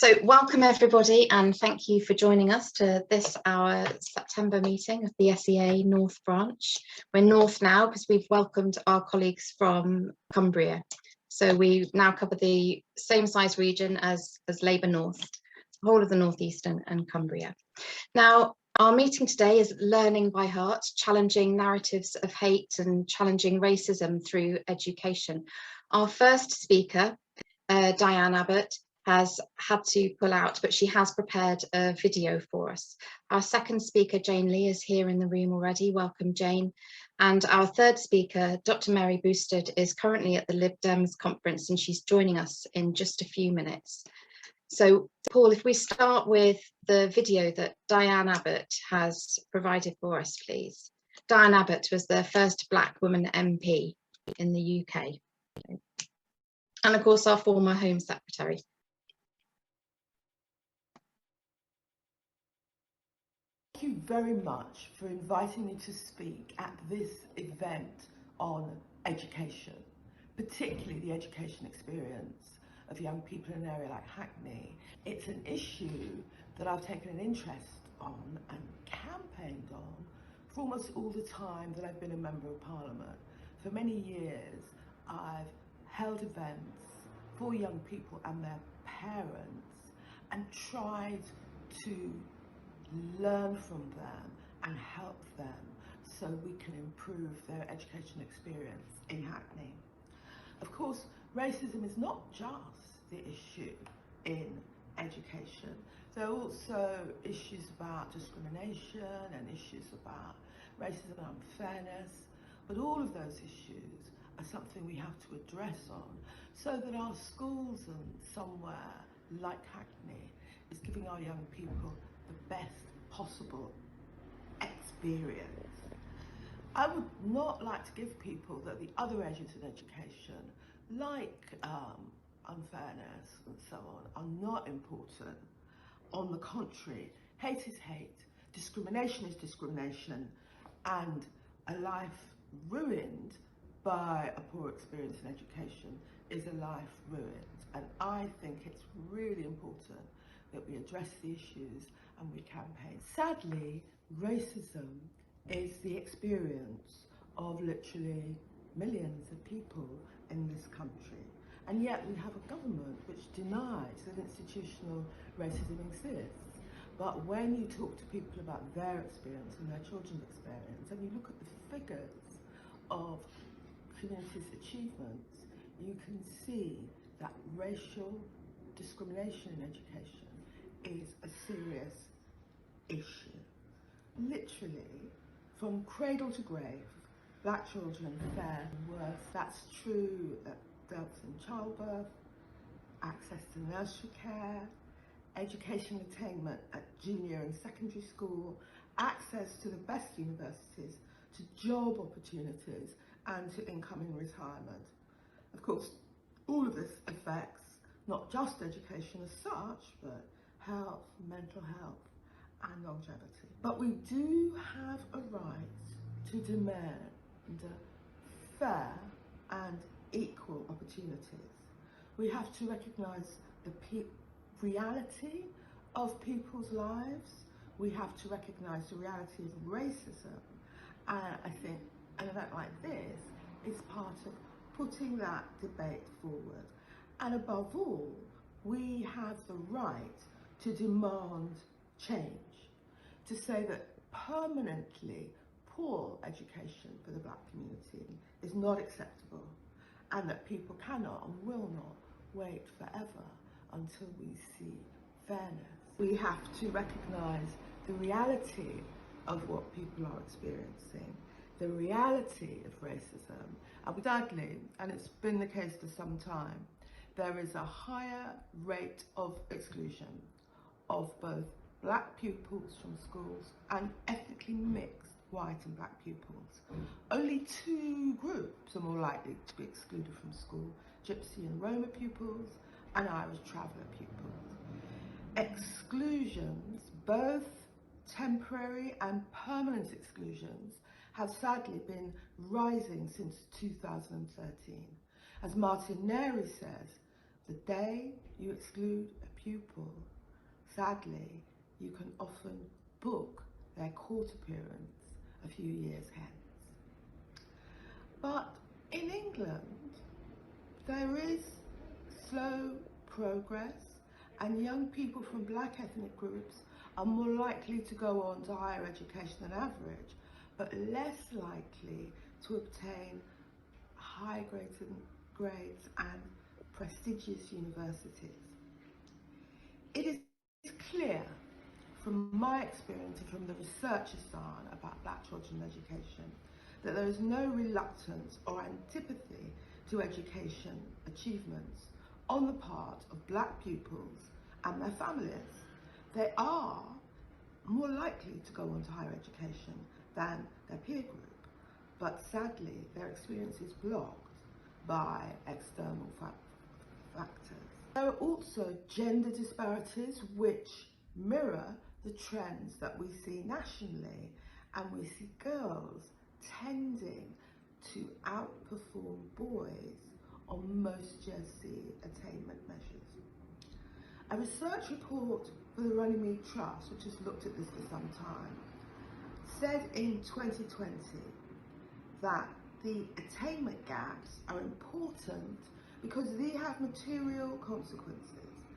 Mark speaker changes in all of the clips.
Speaker 1: So welcome everybody, and thank you for joining us to our September meeting of the SEA North Branch. We're North now because we've welcomed our colleagues from Cumbria. So we now cover the same size region as Labour North, the whole of the North East and Cumbria. Now, our meeting today is Learning by Heart, challenging narratives of hate and challenging racism through education. Our first speaker, Diane Abbott, has had to pull out, but she has prepared a video for us. Our second speaker, Jane Lee, is here in the room already. Welcome, Jane. And our third speaker, Dr. Mary Bousted, is currently at the Lib Dems conference, and she's joining us in just a few minutes. So, Paul, if we start with the video that Diane Abbott has provided for us, please. Diane Abbott was the first Black woman MP in the UK. And of course, our former Home Secretary.
Speaker 2: Thank you very much for inviting me to speak at this event on education, particularly the education experience of young people in an area like Hackney. It's an issue that I've taken an interest on and campaigned on for almost all the time that I've been a Member of Parliament. For many years, I've held events for young people and their parents and tried to learn from them and help them so we can improve their education experience in Hackney. Of course, racism is not just the issue in education. There are also issues about discrimination and issues about racism and unfairness, but all of those issues are something we have to address on so that our schools and somewhere like Hackney is giving our young people the best possible experience. I would not like to give people that the other issues in education, like unfairness and so on, are not important. On the contrary, hate is hate, discrimination is discrimination, and a life ruined by a poor experience in education is a life ruined. And I think it's really important that we address the issues and we campaign. Sadly, racism is the experience of literally millions of people in this country. And yet we have a government which denies that institutional racism exists. But when you talk to people about their experience and their children's experience, and you look at the figures of communities' achievements, you can see that racial discrimination in education is a serious issue. Literally, from cradle to grave, Black children fare worse. That's true at deaths in childbirth, access to nursery care, education attainment at junior and secondary school, access to the best universities, to job opportunities, and to income in retirement. Of course, all of this affects not just education as such, but health, mental health, and longevity. But we do have a right to demand fair and equal opportunities. We have to recognise the reality of people's lives. We have to recognise the reality of racism. And I think an event like this is part of putting that debate forward. And above all, we have the right to demand change, to say that permanently poor education for the Black community is not acceptable, and that people cannot and will not wait forever until we see fairness. We have to recognise the reality of what people are experiencing, the reality of racism. Undoubtedly, and it's been the case for some time, there is a higher rate of exclusion of both Black pupils from schools and ethnically mixed white and Black pupils. Only two groups are more likely to be excluded from school: Gypsy and Roma pupils and Irish traveller pupils. Exclusions, both temporary and permanent exclusions, have sadly been rising since 2013. As Martin Neri says, the day you exclude a pupil, sadly, you can often book their court appearance a few years hence. But in England, there is slow progress, and young people from black ethnic groups are more likely to go on to higher education than average, but less likely to obtain high grades and prestigious universities. It is clear from my experience and from the research I've done about black children education that there is no reluctance or antipathy to education achievements on the part of black pupils and their families. They are more likely to go on to higher education than their peer group, but sadly their experience is blocked by external factors. There are also gender disparities which mirror the trends that we see nationally, and we see girls tending to outperform boys on most GCSE attainment measures. A research report for the Runnymede Trust, which has looked at this for some time, said in 2020 that the attainment gaps are important because they have material consequences.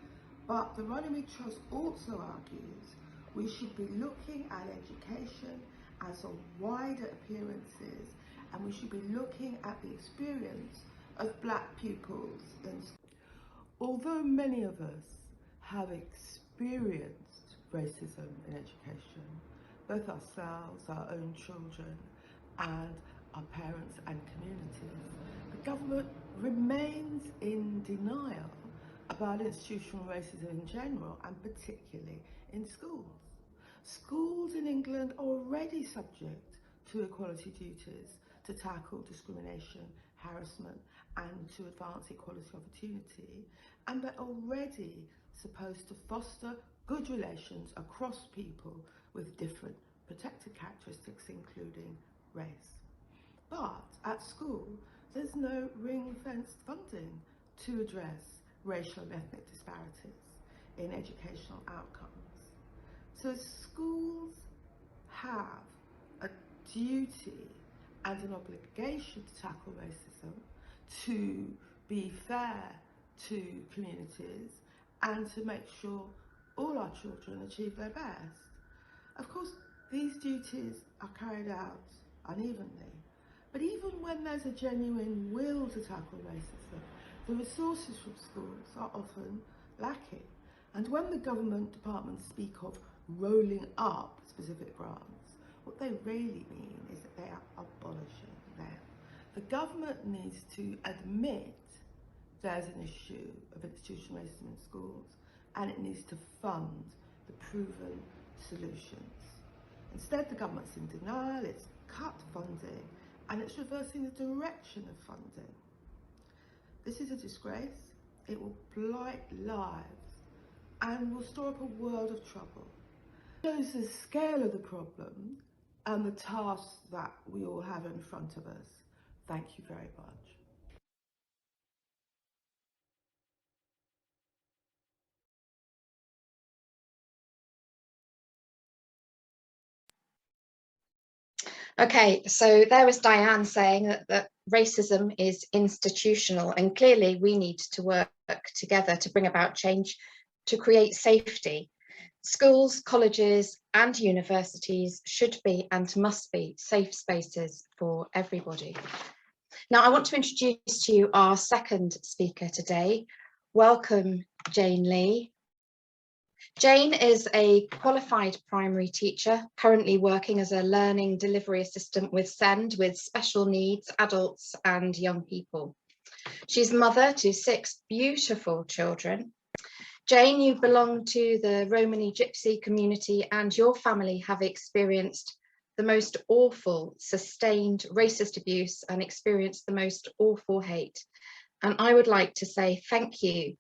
Speaker 2: But the Runnymede Trust also argues we should be looking at education as a wider appearances, and we should be looking at the experience of black pupils in school. Although many of us have experienced racism in education, both ourselves, our own children, and our parents and communities, the government remains in denial about institutional racism in general, and particularly in schools. Schools in England are already subject to equality duties to tackle discrimination, harassment, and to advance equality opportunity, and they're already supposed to foster good relations across people with different protected characteristics, including race. But at school, there's no ring-fenced funding to address racial and ethnic disparities in educational outcomes. So schools have a duty and an obligation to tackle racism, to be fair to communities, and to make sure all our children achieve their best. Of course, these duties are carried out unevenly, but even when there's a genuine will to tackle racism, the resources from schools are often lacking. And when the government departments speak of rolling up specific grants, what they really mean is that they are abolishing them. The government needs to admit there's an issue of institutional racism in schools, and it needs to fund the proven solutions. Instead, the government's in denial, it's cut funding, and it's reversing the direction of funding. This is a disgrace. It will blight lives and will store up a world of trouble. It shows the scale of the problem and the tasks that we all have in front of us. Thank you very much.
Speaker 1: Okay, so there was Diane saying that racism is institutional, and clearly we need to work together to bring about change, to create safety. Schools, colleges and universities should be and must be safe spaces for everybody. Now, I want to introduce to you our second speaker today. Welcome, Jane Lee. Jane is a qualified primary teacher, currently working as a learning delivery assistant with SEND, with special needs adults and young people. She's mother to 6 beautiful children. Jane, you belong to the Romani Gypsy community, and your family have experienced the most awful sustained racist abuse and experienced the most awful hate. And I would like to say thank you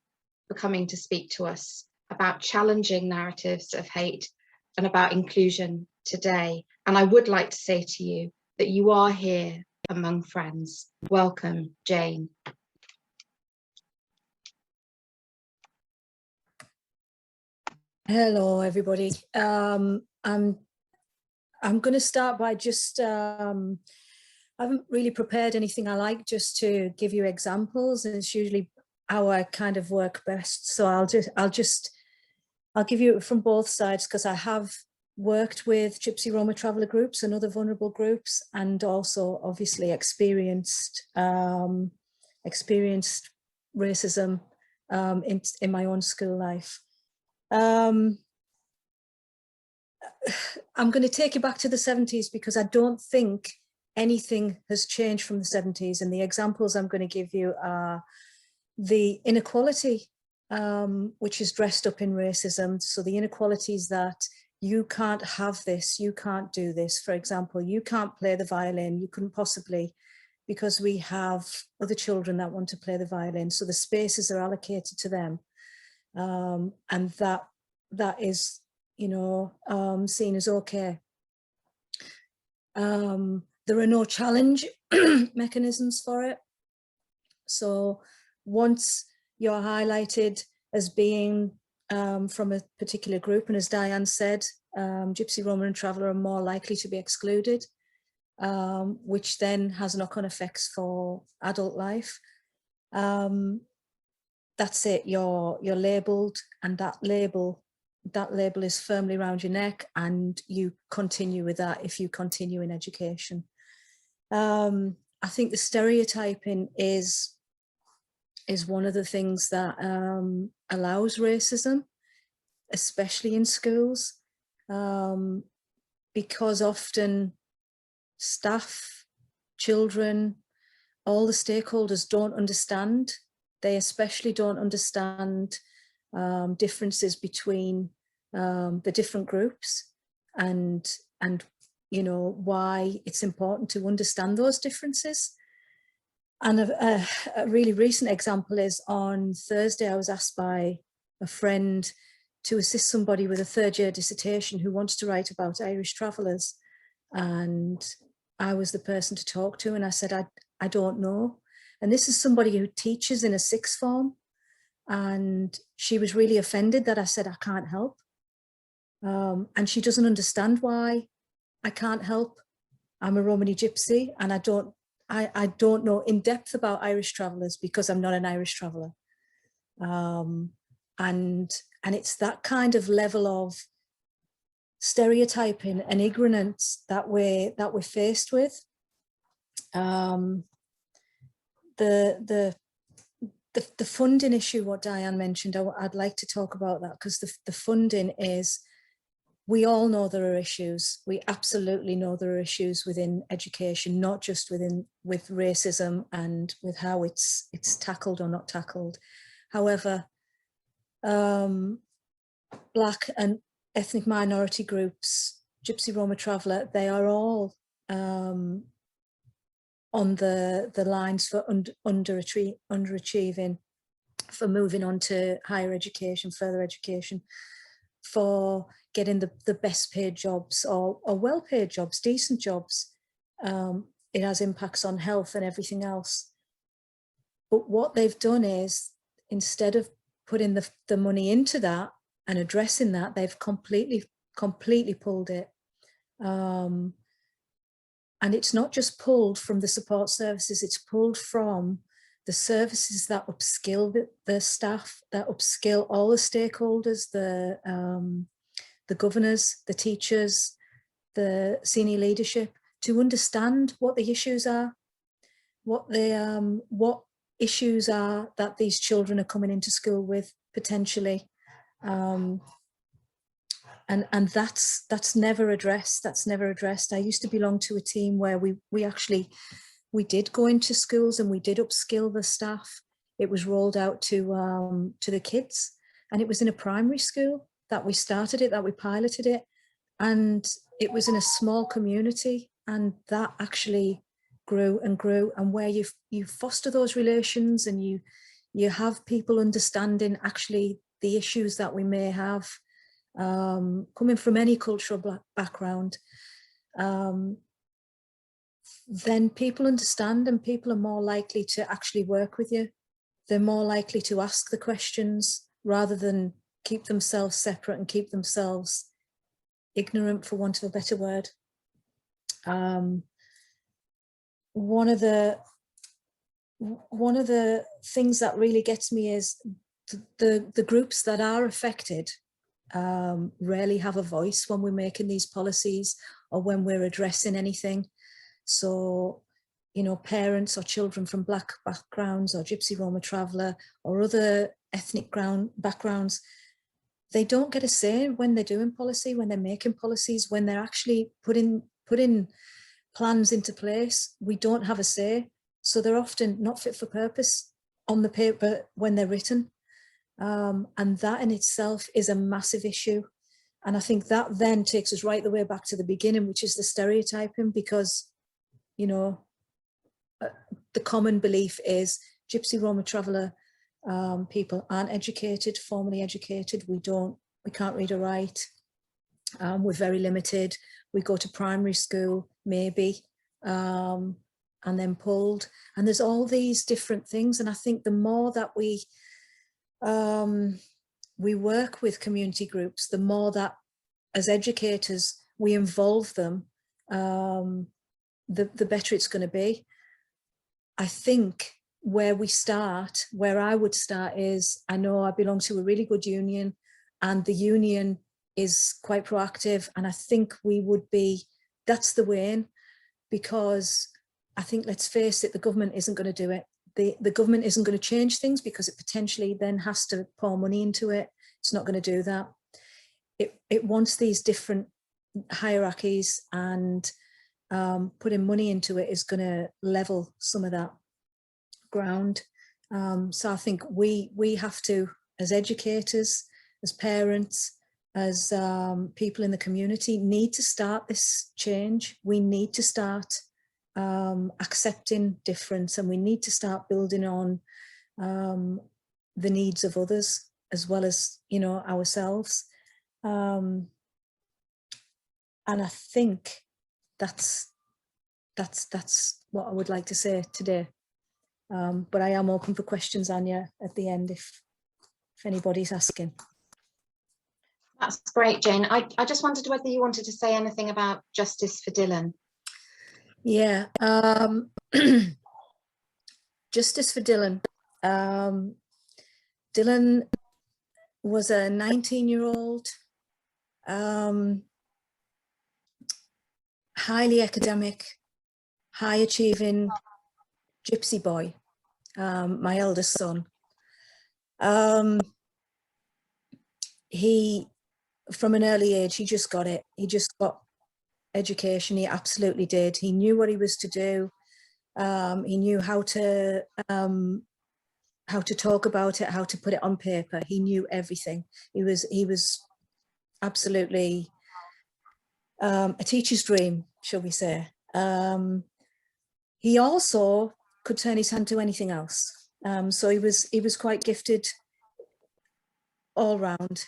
Speaker 1: for coming to speak to us about challenging narratives of hate and about inclusion today. And I would like to say to you that you are here among friends. Welcome, Jane.
Speaker 3: Hello, everybody. I'm going to start by just, I haven't really prepared anything. I like just to give you examples, and it's usually how I kind of work best. So I'll give you it from both sides, because I have worked with Gypsy Roma traveller groups and other vulnerable groups, and also obviously experienced racism in my own school life. I'm going to take you back to the 70s, because I don't think anything has changed from the 70s. And the examples I'm going to give you are the inequality, which is dressed up in racism. So the inequalities that you can't have this, you can't do this. For example, you can't play the violin. You couldn't possibly, because we have other children that want to play the violin. So the spaces are allocated to them. And that is, you know, seen as okay. There are no challenge mechanisms for it. So once you're highlighted as being from a particular group, and as Diane said, Gypsy, Roma and Traveller are more likely to be excluded, which then has knock-on effects for adult life. That's it, you're labelled, and that label is firmly around your neck, and you continue with that if you continue in education. I think the stereotyping is one of the things that allows racism, especially in schools, because often staff, children, all the stakeholders don't understand. They especially don't understand differences between the different groups, and you know, why it's important to understand those differences. And a really recent example is on Thursday, I was asked by a friend to assist somebody with a third-year dissertation who wants to write about Irish travellers. And I was the person to talk to, and I said, I don't know. And this is somebody who teaches in a sixth form. And she was really offended that I said, I can't help. And she doesn't understand why I can't help. I'm a Romani Gypsy, and I don't know in depth about Irish travellers because I'm not an Irish traveller. And it's that kind of level of stereotyping and ignorance that we're faced with. The funding issue, what Diane mentioned, I'd like to talk about that, because the funding is, we all know there are issues. We absolutely know there are issues within education, not just with racism and with how it's tackled or not tackled. However, Black and ethnic minority groups, Gypsy, Roma, Traveller, they are all on the lines for underachieving, for moving on to higher education, further education, for getting the best paid jobs or well-paid jobs, decent jobs. It has impacts on health and everything else. But what they've done is, instead of putting the money into that and addressing that, they've completely pulled it. And it's not just pulled from the support services, it's pulled from the services that upskill the staff, that upskill all the stakeholders, the governors, the teachers, the senior leadership, to understand what the issues are, what issues are that these children are coming into school with potentially. And that's never addressed. That's never addressed. I used to belong to a team where we did go into schools and we did upskill the staff. It was rolled out to the kids, and it was in a primary school that we started it, that we piloted it, and it was in a small community, and that actually grew and grew. And where you foster those relations and you have people understanding actually the issues that we may have, coming from any cultural background, then people understand, and people are more likely to actually work with you. They're more likely to ask the questions rather than keep themselves separate and keep themselves ignorant, for want of a better word. One of the things that really gets me is the groups that are affected rarely have a voice when we're making these policies or when we're addressing anything. So, you know, parents or children from Black backgrounds or Gypsy Roma traveller or other ethnic backgrounds, they don't get a say when they're doing policy, when they're making policies, when they're actually putting plans into place. We don't have a say. So they're often not fit for purpose on the paper when they're written. And that in itself is a massive issue. And I think that then takes us right the way back to the beginning, which is the stereotyping, because, you know, the common belief is Gypsy Roma traveller people aren't educated, formally educated. We can't read or write. We're very limited. We go to primary school, maybe, and then pulled. And there's all these different things. And I think the more that we work with community groups, the more that as educators we involve them, the better it's going to be. I think where I would start is, I know I belong to a really good union and the union is quite proactive, and I think that's the way in, because I think, let's face it, the government isn't going to do it. The government isn't going to change things because it potentially then has to pour money into it. It's not going to do that. It wants these different hierarchies, and putting money into it is going to level some of that ground. So I think we have to, as educators, as parents, as people in the community, need to start this change. We need to start accepting difference, and we need to start building on the needs of others as well as, you know, ourselves. And I think that's what I would like to say today. But I am open for questions, Anya, at the end if anybody's asking.
Speaker 1: That's great, Jane. I just wondered whether you wanted to say anything about justice for Dylan.
Speaker 3: Yeah, justice for Dylan. Dylan was a 19-year-old, highly academic, high achieving Gypsy boy, my eldest son. He, from an early age, he just got it. He just got education. He absolutely did. He knew what he was to do. He knew how to talk about it, how to put it on paper. He knew everything. He was absolutely a teacher's dream, shall we say. He also could turn his hand to anything else. So he was quite gifted all round.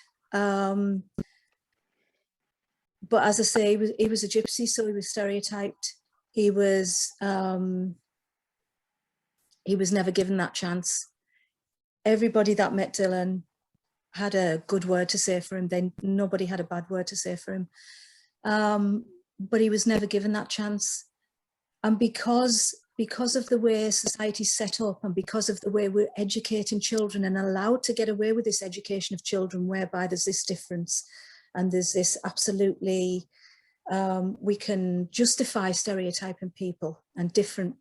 Speaker 3: But as I say, he was a gypsy, so he was stereotyped. He was never given that chance. Everybody that met Dylan had a good word to say for him. Then nobody had a bad word to say for him. But he was never given that chance. And because of the way society's set up, and because of the way we're educating children and allowed to get away with this education of children, whereby there's this difference and there's this absolutely, we can justify stereotyping people and different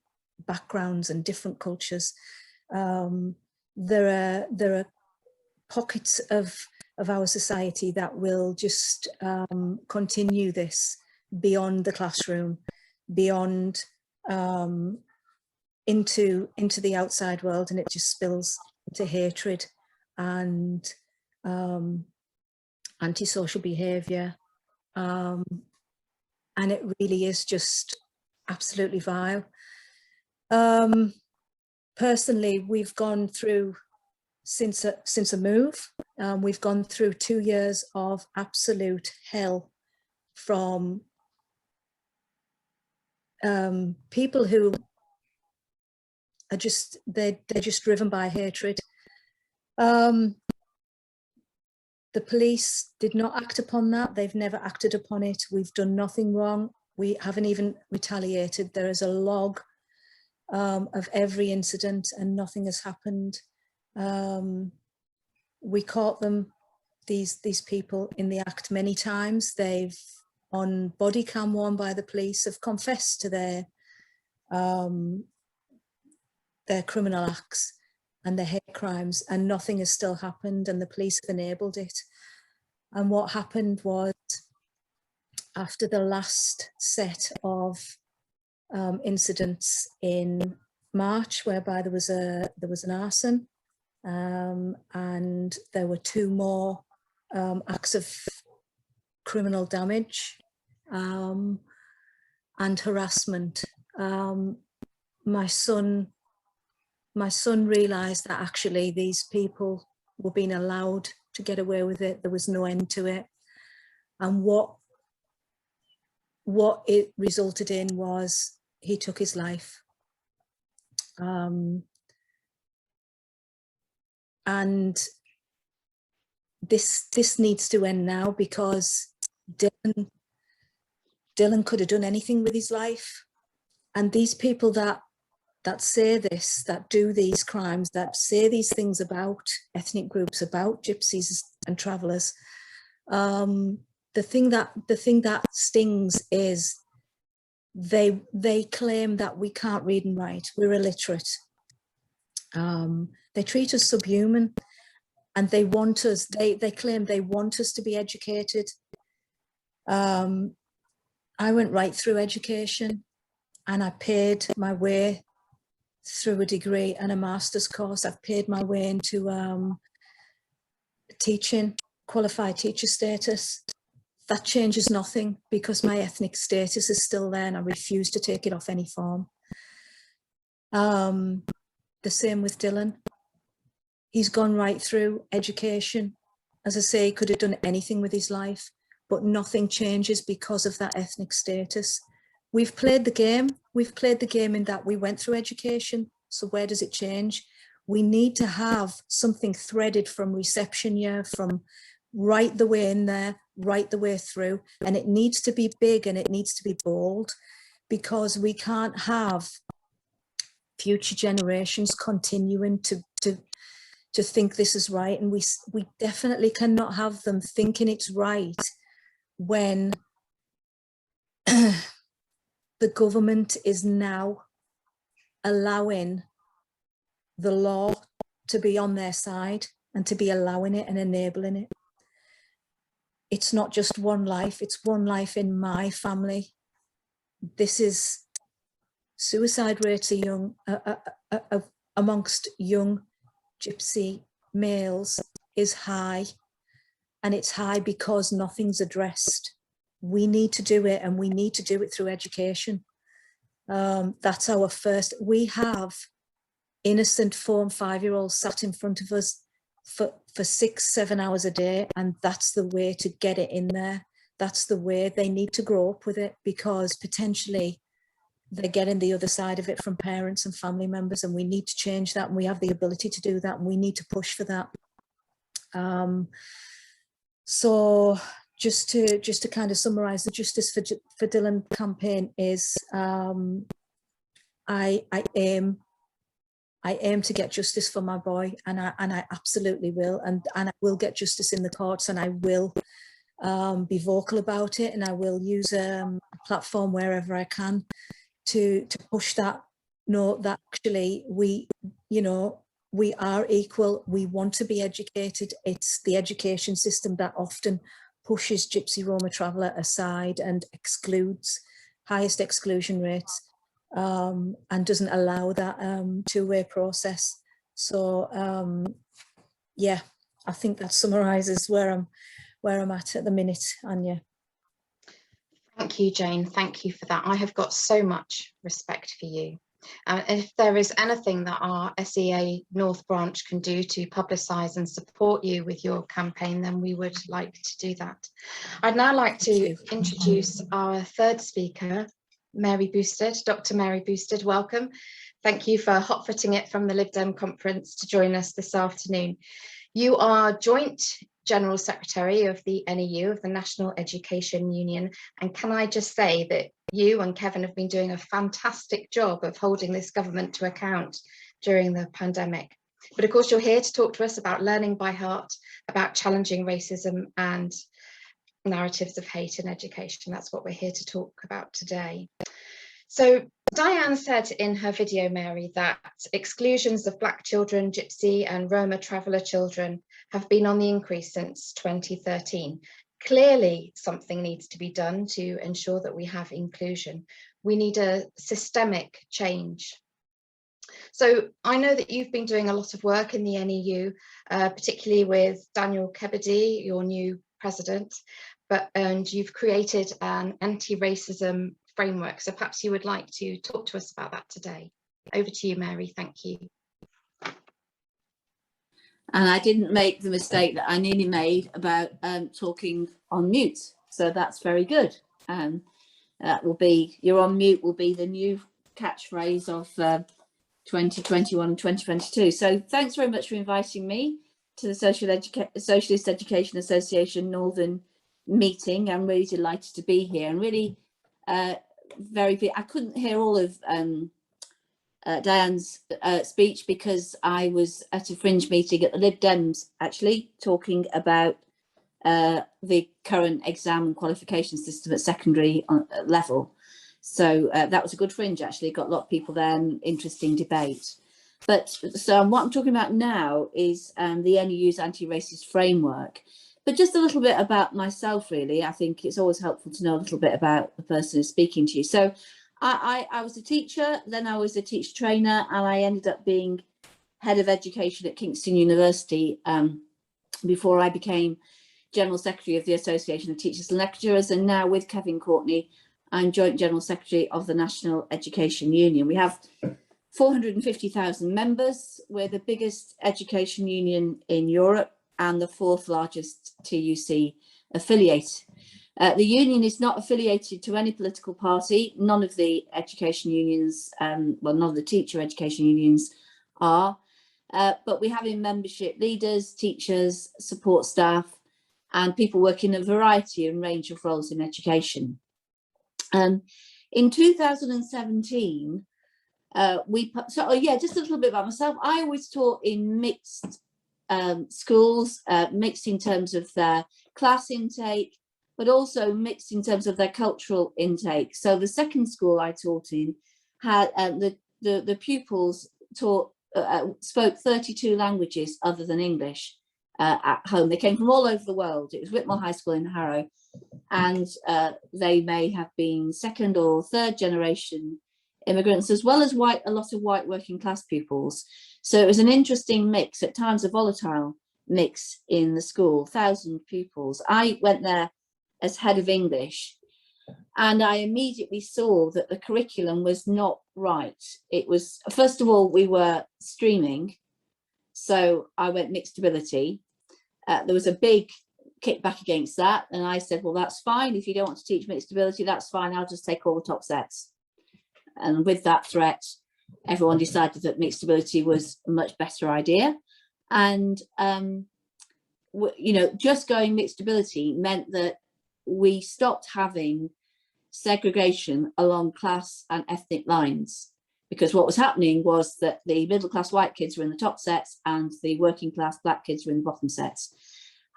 Speaker 3: backgrounds and different cultures. There are pockets of our society that will just continue this beyond the classroom, beyond into the outside world, and it just spills into hatred and antisocial behaviour, and it really is just absolutely vile. Personally, we've gone through, since a move, we've gone through 2 years of absolute hell from people who are just, they're just driven by hatred. The The police did not act upon that. They've never acted upon it. We've done nothing wrong. We haven't even retaliated. There is a log of every incident and nothing has happened. We caught them, these people, in the act many times. They've, on body cam worn by the police, have confessed to their criminal acts and their hate crimes, and nothing has still happened, and the police have enabled it. And what happened was, after the last set of incidents in March, whereby there was an arson, and there were 2 more acts of criminal damage and harassment. My son realised that actually these people were being allowed to get away with it. There was no end to it. And what it resulted in was he took his life. And this needs to end now, because Dylan could have done anything with his life. And these people that say this, that do these crimes, that say these things about ethnic groups, about gypsies and travellers, the thing that stings is they claim that we can't read and write, we're illiterate. They treat us subhuman, and they want us, they claim they want us to be educated. I went right through education, and I paid my way through a degree and a master's course. I've paid my way into teaching, qualified teacher status. That changes nothing, because my ethnic status is still there and I refuse to take it off any form. The same with Dylan. He's gone right through education. As I say, he could have done anything with his life, but nothing changes because of that ethnic status. We've played the game. We've played the game in that we went through education. So where does it change? We need to have something threaded from reception year, from right the way in there, right the way through. And it needs to be big and it needs to be bold, because we can't have future generations continuing to think this is right. And we definitely cannot have them thinking it's right when the government is now allowing the law to be on their side and to be allowing it and enabling it. It's not just one life, it's one life in my family. This is suicide rates amongst young gypsy males is high, and it's high because nothing's addressed. We need to do it, and we need to do it through education. That's our first. We have innocent 4- and 5-year-olds sat in front of us for 6-7 hours a day, and that's the way to get it in there. That's the way. They need to grow up with it, because potentially they're getting the other side of it from parents and family members, and we need to change that, and we have the ability to do that, and we need to push for that. So just to kind of summarize, the Justice for Dylan campaign is I aim to get justice for my boy, and I absolutely will, and I will get justice in the courts, and I will be vocal about it, and I will use a platform wherever I can to push that note that actually we are equal. We want to be educated. It's the education system that often pushes Gypsy Roma traveller aside and excludes, highest exclusion rates, and doesn't allow that two-way process. So yeah, I think that summarises where I'm at the minute, Anya.
Speaker 1: Thank you, Jane. Thank you for that. I have got so much respect for you. If there is anything that our SEA North Branch can do to publicise and support you with your campaign, then we would like to do that. I'd now like to introduce our third speaker, Mary Bousted. Dr. Mary Bousted, welcome. Thank you for hot-footing it from the Lib Dem conference to join us this afternoon. You are Joint General Secretary of the NEU, of the National Education Union. And can I just say that you and Kevin have been doing a fantastic job of holding this government to account during the pandemic. But of course, you're here to talk to us about learning by heart, about challenging racism and narratives of hate in education. That's what we're here to talk about today. So Diane said in her video, Mary, that exclusions of Black children, Gypsy and Roma traveller children have been on the increase since 2013. Clearly, something needs to be done to ensure that we have inclusion. We need a systemic change. So I know that you've been doing a lot of work in the NEU, particularly with Daniel Kebede, your new president, and you've created an anti-racism framework. So perhaps you would like to talk to us about that today. Over to you, Mary. Thank you.
Speaker 4: And I didn't make the mistake that I nearly made about talking on mute. So that's very good. That will be, you're on mute will be the new catchphrase of 2021 and 2022. So thanks very much for inviting me to the Socialist Education Association Northern meeting. I'm really delighted to be here, and really I couldn't hear all of Diane's speech because I was at a fringe meeting at the Lib Dems, actually talking about the current exam and qualification system at secondary level. So that was a good fringe, actually, got a lot of people there and interesting debate. But so what I'm talking about now is the NEU's anti-racist framework. But just a little bit about myself, really. I think it's always helpful to know a little bit about the person who's speaking to you. So I was a teacher, then I was a teacher trainer, and I ended up being head of education at Kingston University before I became General Secretary of the Association of Teachers and Lecturers. And now with Kevin Courtney, I'm Joint General Secretary of the National Education Union. We have 450,000 members. We're the biggest education union in Europe and the fourth largest TUC affiliate. The union is not affiliated to any political party. None of the education unions, well, none of the teacher education unions are, but we have in membership leaders, teachers, support staff, and people working in a variety and range of roles in education. In 2017, just a little bit about myself. I always taught in mixed schools, mixed in terms of their class intake, but also mixed in terms of their cultural intake. So the second school I taught in had the pupils spoke 32 languages other than English at home. They came from all over the world. It was Whitmore High School in Harrow, and they may have been second or third generation immigrants, as well as a lot of white working class pupils. So it was an interesting mix, at times a volatile mix in the school, 1,000 pupils. I went there as head of English, and I immediately saw that the curriculum was not right. It was, first of all, we were streaming, so I went mixed ability. There was a big kickback against that, and I said, well, that's fine. If you don't want to teach mixed ability, that's fine. I'll just take all the top sets. And with that threat, everyone decided that mixed ability was a much better idea. And, you know, just going mixed ability meant that we stopped having segregation along class and ethnic lines, because what was happening was that the middle class white kids were in the top sets and the working class black kids were in the bottom sets.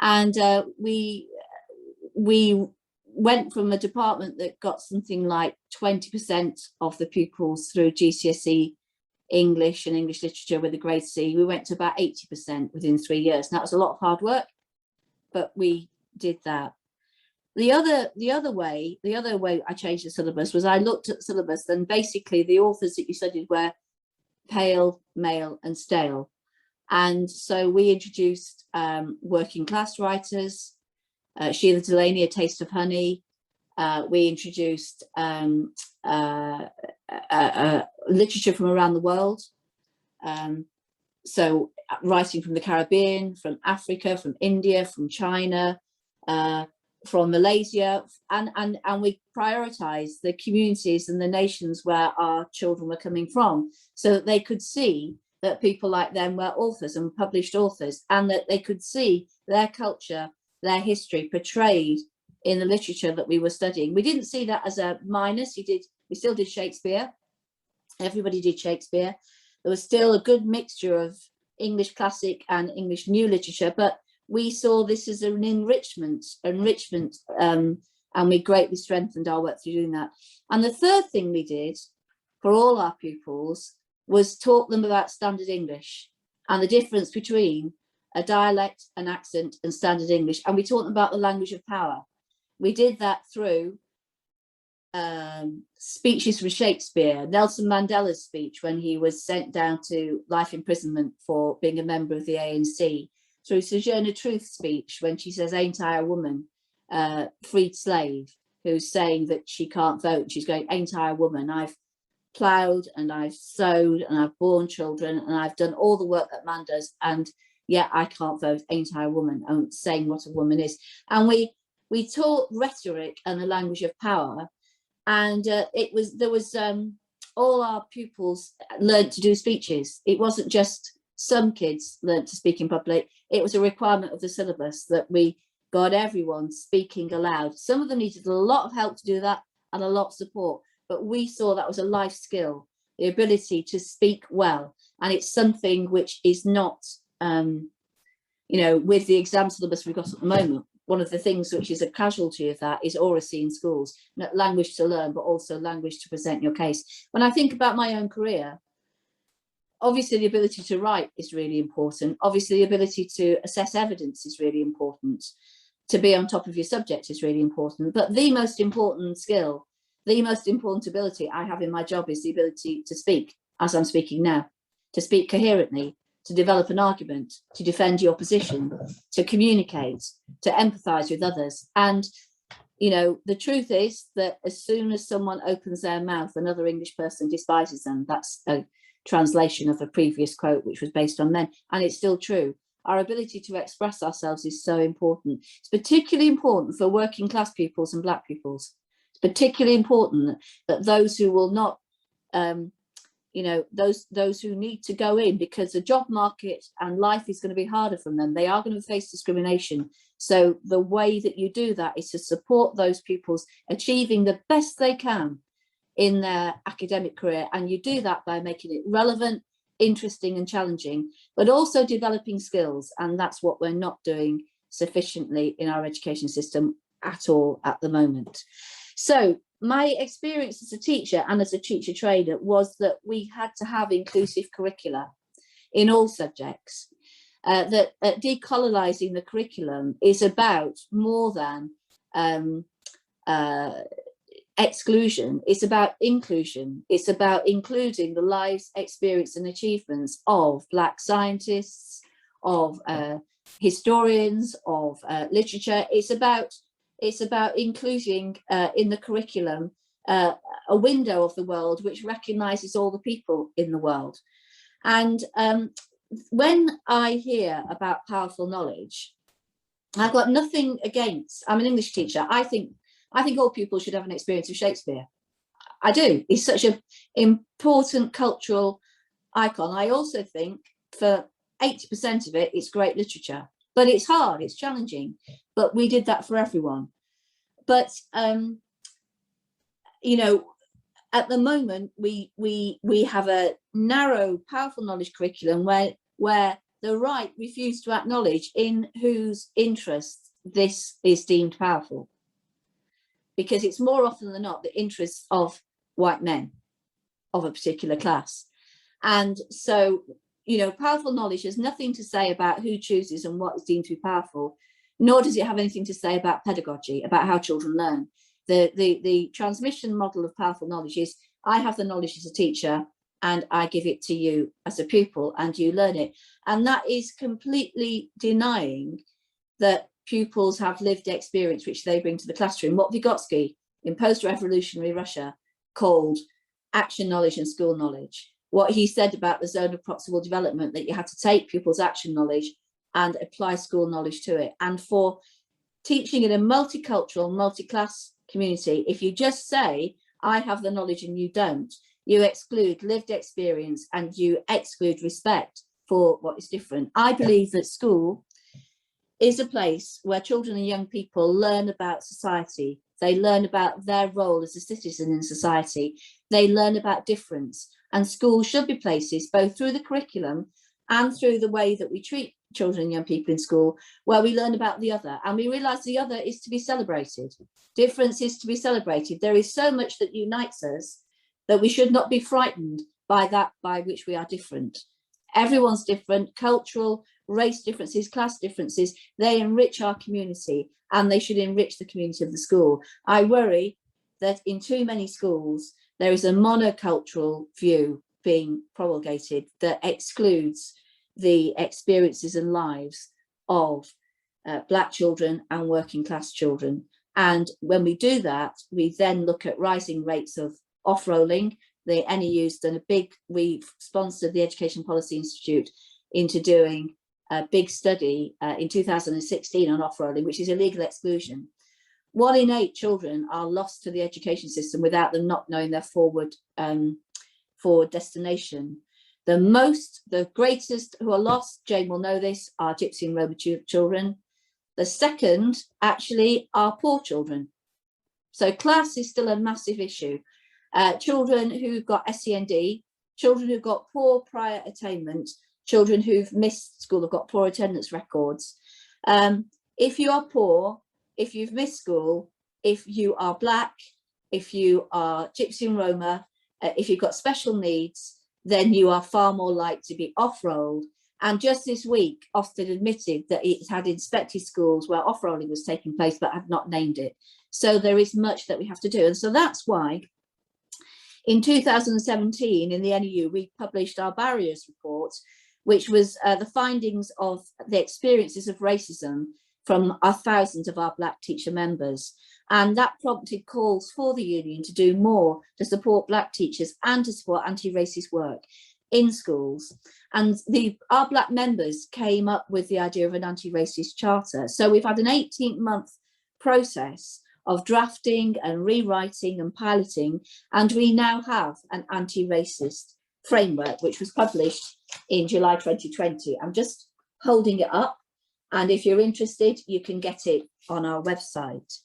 Speaker 4: And we went from a department that got something like 20% of the pupils through GCSE English and English literature with a grade C. We went to about 80% within 3 years. And that was a lot of hard work, but we did that. The other way I changed the syllabus was I looked at the syllabus, and basically the authors that you studied were pale, male and stale. And so we introduced working class writers, Sheila Delaney, A Taste of Honey. We introduced literature from around the world. So writing from the Caribbean, from Africa, from India, from China, from Malaysia, and we prioritized the communities and the nations where our children were coming from, so that they could see that people like them were authors and published authors, and that they could see their culture, their history portrayed in the literature that we were studying. We didn't see that as a minus. We still did Shakespeare. Everybody did Shakespeare. There was still a good mixture of English classic and English new literature, but we saw this as an enrichment, and we greatly strengthened our work through doing that. And the third thing we did for all our pupils was taught them about standard English and the difference between a dialect, an accent, and standard English. And we taught them about the language of power. We did that through speeches from Shakespeare, Nelson Mandela's speech when he was sent down to life imprisonment for being a member of the ANC, through Sojourner Truth's speech when she says, "Ain't I a woman?" Freed slave who's saying that she can't vote. She's going, "Ain't I a woman? I've ploughed and I've sowed and I've borne children and I've done all the work that man does, and yet I can't vote. Ain't I a woman?" And saying what a woman is. And we taught rhetoric and the language of power, and all our pupils learned to do speeches. It wasn't just some kids learned to speak in public. It was a requirement of the syllabus that we got everyone speaking aloud. Some of them needed a lot of help to do that and a lot of support, but we saw that was a life skill, the ability to speak well. And it's something which is not, with the exam syllabus we've got at the moment, one of the things which is a casualty of that is oracy in schools, language to learn, but also language to present your case. When I think about my own career, obviously the ability to write is really important. Obviously the ability to assess evidence is really important. To be on top of your subject is really important. But the most important skill, the most important ability I have in my job is the ability to speak, as I'm speaking now, to speak coherently, to develop an argument, to defend your position, to communicate, to empathise with others. And, the truth is that as soon as someone opens their mouth, another English person despises them. That's a translation of a previous quote, which was based on men. And it's still true. Our ability to express ourselves is so important. It's particularly important for working class pupils and Black pupils. It's particularly important that those who will not, those who need to go in, because the job market and life is going to be harder for them. They are going to face discrimination. So the way that you do that is to support those pupils achieving the best they can in their academic career. And you do that by making it relevant, interesting and challenging, but also developing skills. And that's what we're not doing sufficiently in our education system at all at the moment. So my experience as a teacher and as a teacher trainer was that we had to have inclusive curricula in all subjects, that decolonizing the curriculum is about more than exclusion. It's about inclusion. It's about including the lives, experience and achievements of Black scientists, of historians, of literature. It's about including in the curriculum a window of the world which recognises all the people in the world. And when I hear about powerful knowledge, I've got nothing against. I'm an English teacher. I think all pupils should have an experience of Shakespeare. I do. He's such an important cultural icon. I also think for 80% of it, it's great literature. But it's hard, it's challenging. But we did that for everyone. But at the moment, we have a narrow, powerful knowledge curriculum where the right refuse to acknowledge in whose interest this is deemed powerful. Because it's more often than not the interests of white men of a particular class. And so, powerful knowledge has nothing to say about who chooses and what is deemed to be powerful, nor does it have anything to say about pedagogy, about how children learn. The transmission model of powerful knowledge is, I have the knowledge as a teacher and I give it to you as a pupil and you learn it. And that is completely denying that pupils have lived experience which they bring to the classroom. What Vygotsky in post-revolutionary Russia called action knowledge and school knowledge. What he said about the zone of proximal development, that you have to take pupils' action knowledge and apply school knowledge to it. And for teaching in a multicultural, multi-class community, if you just say, I have the knowledge and you don't, you exclude lived experience, and you exclude respect for what is different. I believe that school is a place where children and young people learn about society. They learn about their role as a citizen in society. They learn about difference. And schools should be places, both through the curriculum and through the way that we treat children and young people in school, where we learn about the other, and we realise the other is to be celebrated. Difference is to be celebrated. There is so much that unites us that we should not be frightened by that by which we are different. Everyone's different, cultural, race differences, class differences, they enrich our community, and they should enrich the community of the school. I worry that in too many schools, there is a monocultural view being promulgated that excludes the experiences and lives of Black children and working class children. And when we do that, we then look at rising rates of off-rolling. The NEU's done a big, we've sponsored the Education Policy Institute into doing a big study in 2016 on off-rolling, which is illegal exclusion. 1 in 8 children are lost to the education system without them not knowing their forward destination. The greatest who are lost, Jane will know this, are Gypsy and Roma children. The second actually are poor children. So class is still a massive issue. Children who've got SEND, children who've got poor prior attainment, children who've missed school, have got poor attendance records. If you are poor, if you've missed school, if you are Black, if you are Gypsy and Roma, if you've got special needs, then you are far more likely to be off-rolled. And just this week, Ofsted admitted that it had inspected schools where off-rolling was taking place, but had not named it. So there is much that we have to do. And so that's why in 2017, in the NEU, we published our barriers report, which was the findings of the experiences of racism from thousands of our Black teacher members. And that prompted calls for the union to do more to support Black teachers and to support anti-racist work in schools. And our Black members came up with the idea of an anti-racist charter. So we've had an 18-month process of drafting and rewriting and piloting, and we now have an anti-racist framework, which was published in July 2020. I'm just holding it up, and if you're interested, you can get it on our website.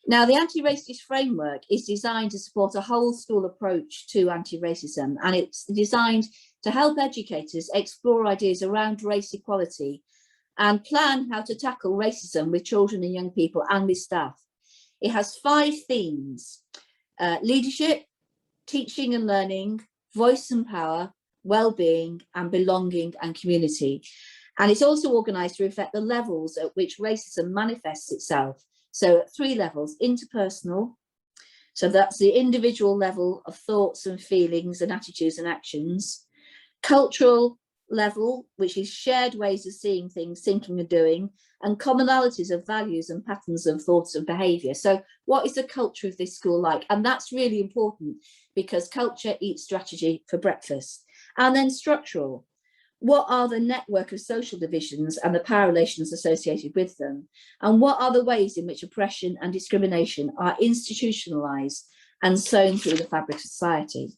Speaker 4: Now, the anti-racist framework is designed to support a whole school approach to anti-racism, and it's designed to help educators explore ideas around race equality and plan how to tackle racism with children and young people and with staff. It has 5 themes: leadership, teaching and learning, voice and power, well-being and belonging and community. And it's also organised to reflect the levels at which racism manifests itself. So at 3 levels: interpersonal, so that's the individual level of thoughts and feelings and attitudes and actions; cultural level, which is shared ways of seeing things, thinking and doing; and commonalities of values and patterns of thoughts and behaviour. So what is the culture of this school like? And that's really important, because culture eats strategy for breakfast. And then structural. What are the network of social divisions and the power relations associated with them? And what are the ways in which oppression and discrimination are institutionalised and sown through the fabric of society?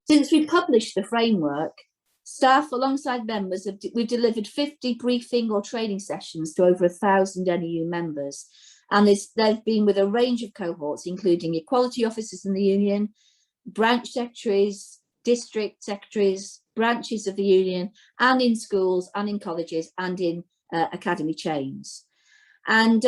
Speaker 4: Since we published the framework, staff alongside members, we've delivered 50 briefing or training sessions to over 1,000 NEU members. And they've been with a range of cohorts, including equality officers in the union, branch secretaries, district secretaries, branches of the union, and in schools and in colleges and in academy chains. And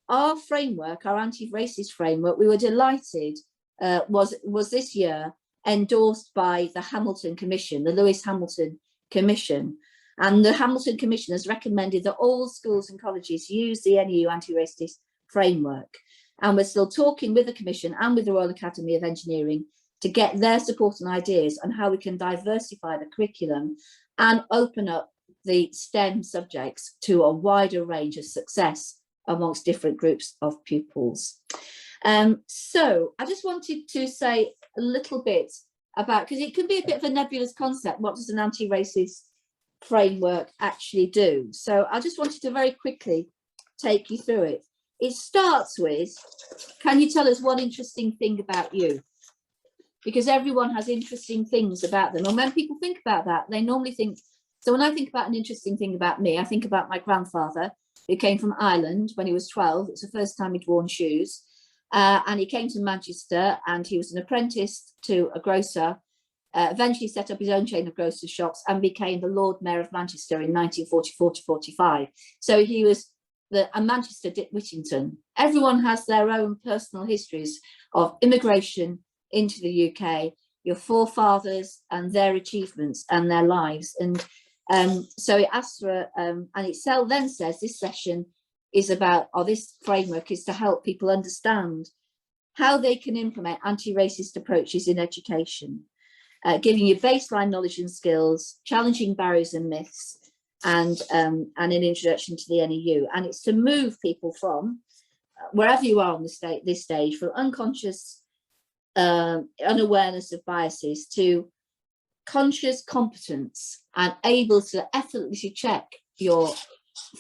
Speaker 4: our framework, our anti-racist framework, we were delighted was this year endorsed by the Hamilton Commission, the Lewis Hamilton Commission. And the Hamilton Commission has recommended that all schools and colleges use the NEU anti-racist framework. And we're still talking with the Commission and with the Royal Academy of Engineering to get their support and ideas on how we can diversify the curriculum and open up the STEM subjects to a wider range of success amongst different groups of pupils. So I just wanted to say a little bit about, because it can be a bit of a nebulous concept, what does an anti-racist framework actually do? So I just wanted to very quickly take you through it. It starts with, can you tell us one interesting thing about you? because everyone has interesting things about them. And when people think about that, they normally think, so when I think about an interesting thing about me, I think about my grandfather, who came from Ireland when he was 12. It's the first time he'd worn shoes. And he came to Manchester, and he was an apprentice to a grocer, eventually set up his own chain of grocery shops and became the Lord Mayor of Manchester in 1944 to 45. So he was a Manchester Dick Whittington. Everyone has their own personal histories of immigration into the UK, your forefathers and their achievements and their lives. And so it asks for, and it then says this session is about, or this framework is to help people understand how they can implement anti-racist approaches in education, giving you baseline knowledge and skills, challenging barriers and myths, and an introduction to the NEU. And it's to move people from wherever you are on this stage, from unconscious unawareness of biases to conscious competence and able to effortlessly check your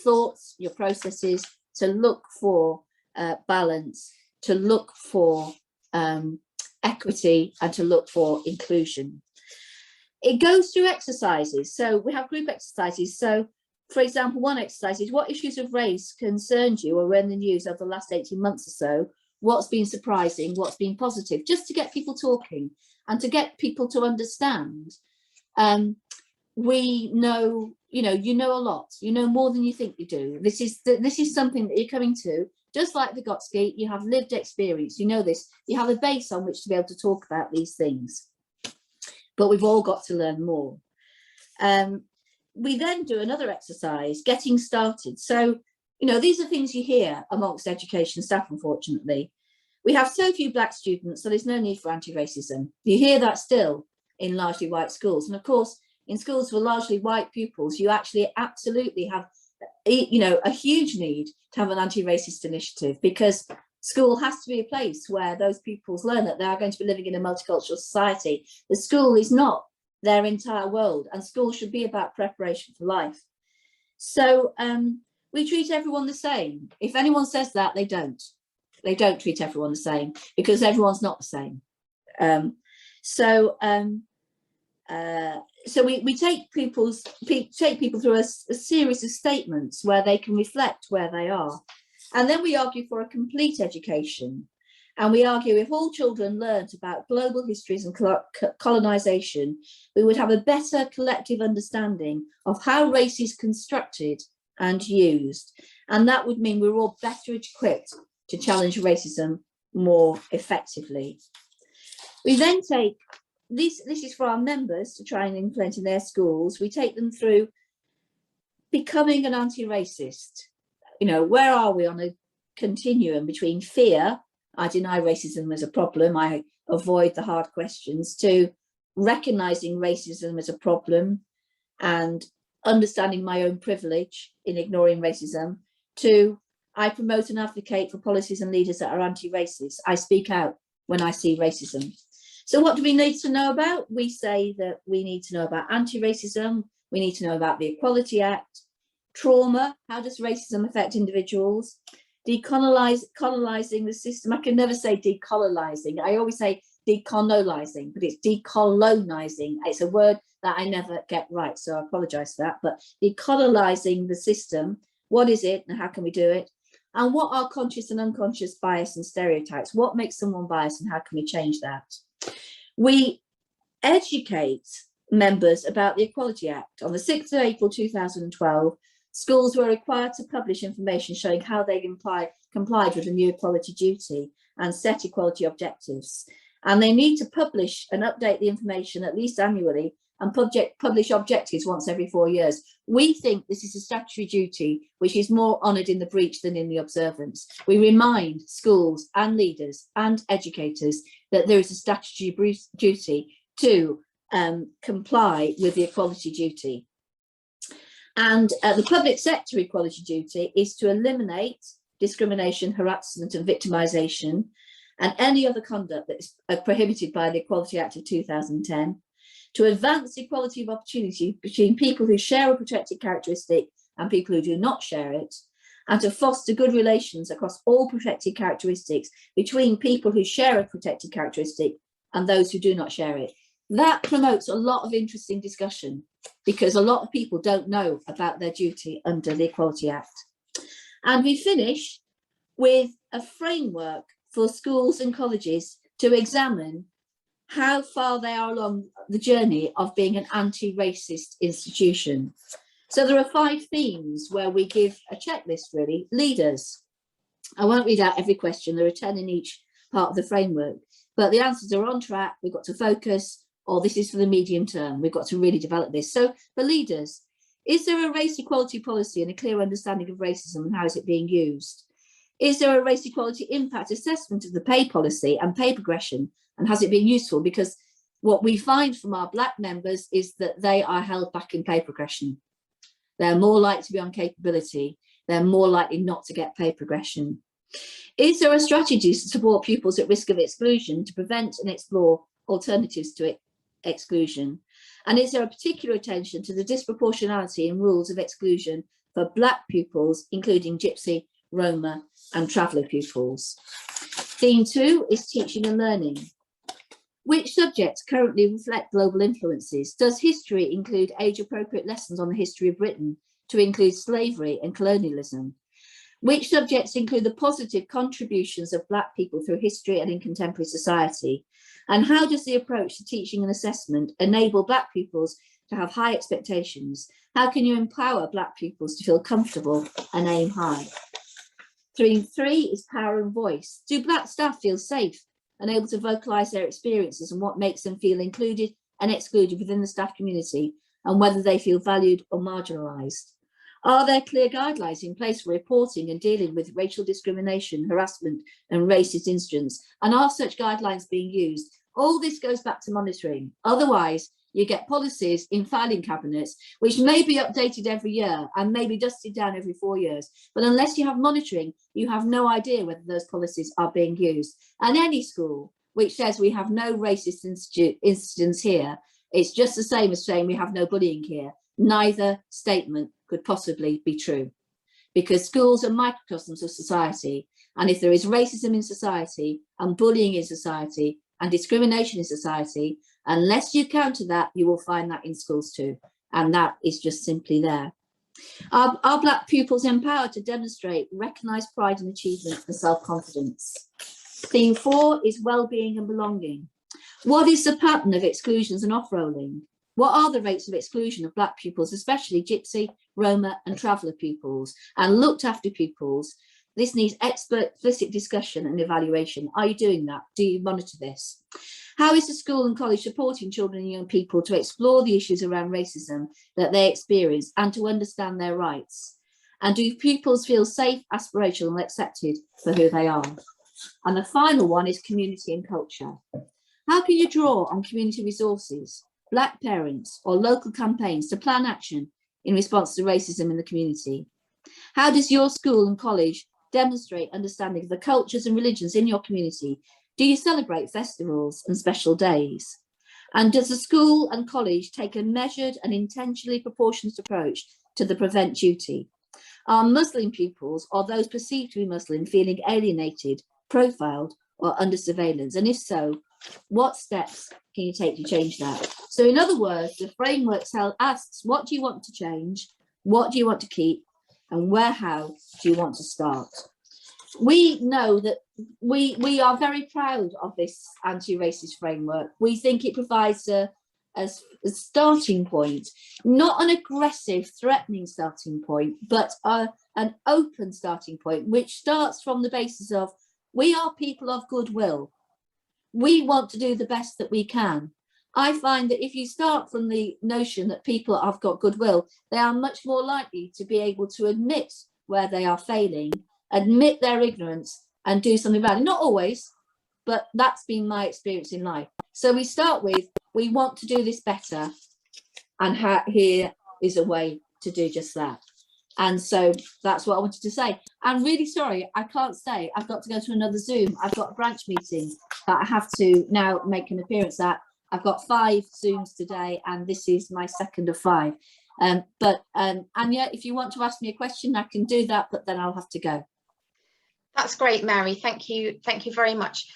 Speaker 4: thoughts, your processes, to look for balance, to look for equity, and to look for inclusion. It goes through exercises. So we have group exercises. So, for example, one exercise is, what issues of race concerned you or were in the news over the last 18 months or so? What's been surprising? What's been positive? Just to get people talking and to get people to understand. We know, you know a lot. You know more than you think you do. This is something that you're coming to. Just like Vygotsky, you have lived experience. You know this. You have a base on which to be able to talk about these things. But we've all got to learn more. We then do another exercise, getting started. So, these are things you hear amongst education staff, unfortunately. We have so few Black students, so there's no need for anti-racism. You hear that still in largely white schools. And of course, in schools for largely white pupils, you actually absolutely have, a huge need to have an anti-racist initiative, because school has to be a place where those pupils learn that they are going to be living in a multicultural society. The school is not their entire world, and school should be about preparation for life. So we treat everyone the same. If anyone says that, they don't. They don't treat everyone the same, because everyone's not the same. So we take people through a series of statements where they can reflect where they are. And then we argue for a complete education. And we argue if all children learnt about global histories and colonisation, we would have a better collective understanding of how race is constructed and used. And that would mean we're all better equipped to challenge racism more effectively. We then take, this is for our members to try and implement in their schools. We take them through becoming an anti-racist. Where are we on a continuum between fear, I deny racism as a problem, I avoid the hard questions, to recognizing racism as a problem and understanding my own privilege in ignoring racism, to I promote and advocate for policies and leaders that are anti-racist. I speak out when I see racism. So what do we need to know about? We say that we need to know about anti-racism, we need to know about the Equality Act, trauma, how does racism affect individuals, decolonizing the system. I can never say decolonizing, I always say decolonizing, but it's decolonizing. It's a word that I never get right, so I apologize for that. But decolonizing the system, what is it and how can we do it? And what are conscious and unconscious bias and stereotypes? What makes someone biased and how can we change that? We educate members about the Equality Act. On the 6th of April 2012, schools were required to publish information showing how they complied with the new equality duty and set equality objectives. And they need to publish and update the information at least annually and publish objectives once every 4 years. We think this is a statutory duty which is more honoured in the breach than in the observance. We remind schools and leaders and educators that there is a statutory duty to comply with the equality duty. And the public sector equality duty is to eliminate discrimination, harassment and victimisation and any other conduct that is prohibited by the Equality Act of 2010, to advance equality of opportunity between people who share a protected characteristic and people who do not share it, and to foster good relations across all protected characteristics between people who share a protected characteristic and those who do not share it. That promotes a lot of interesting discussion, because a lot of people don't know about their duty under the Equality Act. And we finish with a framework for schools and colleges to examine how far they are along the journey of being an anti-racist institution. So there are 5 themes where we give a checklist, really. Leaders. I won't read out every question, there are 10 in each part of the framework, but the answers are on track, we've got to focus, or this is for the medium term, we've got to really develop this. So for leaders, is there a race equality policy and a clear understanding of racism, and how is it being used? Is there a race equality impact assessment of the pay policy and pay progression, and has it been useful? Because what we find from our Black members is that they are held back in pay progression. They're more likely to be on capability. They're more likely not to get pay progression. Is there a strategy to support pupils at risk of exclusion to prevent and explore alternatives to exclusion? And is there a particular attention to the disproportionality in rules of exclusion for Black pupils, including Gypsy, Roma and traveller pupils? Theme 2 is teaching and learning. Which subjects currently reflect global influences? Does history include age-appropriate lessons on the history of Britain to include slavery and colonialism? Which subjects include the positive contributions of Black people through history and in contemporary society? And how does the approach to teaching and assessment enable Black pupils to have high expectations? How can you empower Black pupils to feel comfortable and aim high? Theme 3 is power and voice. Do Black staff feel safe and able to vocalise their experiences and what makes them feel included and excluded within the staff community, and whether they feel valued or marginalised? Are there clear guidelines in place for reporting and dealing with racial discrimination, harassment and racist incidents? And are such guidelines being used? All this goes back to monitoring. Otherwise, you get policies in filing cabinets, which may be updated every year and maybe dusted down every 4 years. But unless you have monitoring, you have no idea whether those policies are being used. And any school which says we have no racist incidents here, it's just the same as saying we have no bullying here. Neither statement could possibly be true, because schools are microcosms of society. And if there is racism in society and bullying in society and discrimination in society, unless you counter that, you will find that in schools too. And that is just simply there. Are Black pupils empowered to demonstrate recognised pride and achievement and self-confidence? Theme 4 is well-being and belonging. What is the pattern of exclusions and off-rolling? What are the rates of exclusion of Black pupils, especially Gypsy, Roma and traveller pupils, and looked after pupils? This needs explicit discussion and evaluation. Are you doing that? Do you monitor this? How is the school and college supporting children and young people to explore the issues around racism that they experience and to understand their rights? And do pupils feel safe, aspirational and accepted for who they are? And the final one is community and culture. How can you draw on community resources, Black parents or local campaigns to plan action in response to racism in the community? How does your school and college demonstrate understanding of the cultures and religions in your community? Do you celebrate festivals and special days? And does the school and college take a measured and intentionally proportionate approach to the prevent duty? Are Muslim pupils or those perceived to be Muslim feeling alienated, profiled or under surveillance? And if so, what steps can you take to change that? So in other words, the framework asks, what do you want to change? What do you want to keep? And how do you want to start? We know that we are very proud of this anti-racist framework. We think it provides a starting point, not an aggressive, threatening starting point, but an open starting point, which starts from the basis of we are people of goodwill. We want to do the best that we can. I find that if you start from the notion that people have got goodwill, they are much more likely to be able to admit where they are failing, admit their ignorance and do something about it. Not always, but that's been my experience in life. So we start with, we want to do this better, and here is a way to do just that. And so that's what I wanted to say. I'm really sorry, I can't stay. I've got to go to another Zoom. I've got a branch meeting that I have to now make an appearance at. I've got 5 Zooms today, and this is my second of 5. But Anya, if you want to ask me a question, I can do that, but then I'll have to go.
Speaker 1: That's great, Mary. Thank you very much.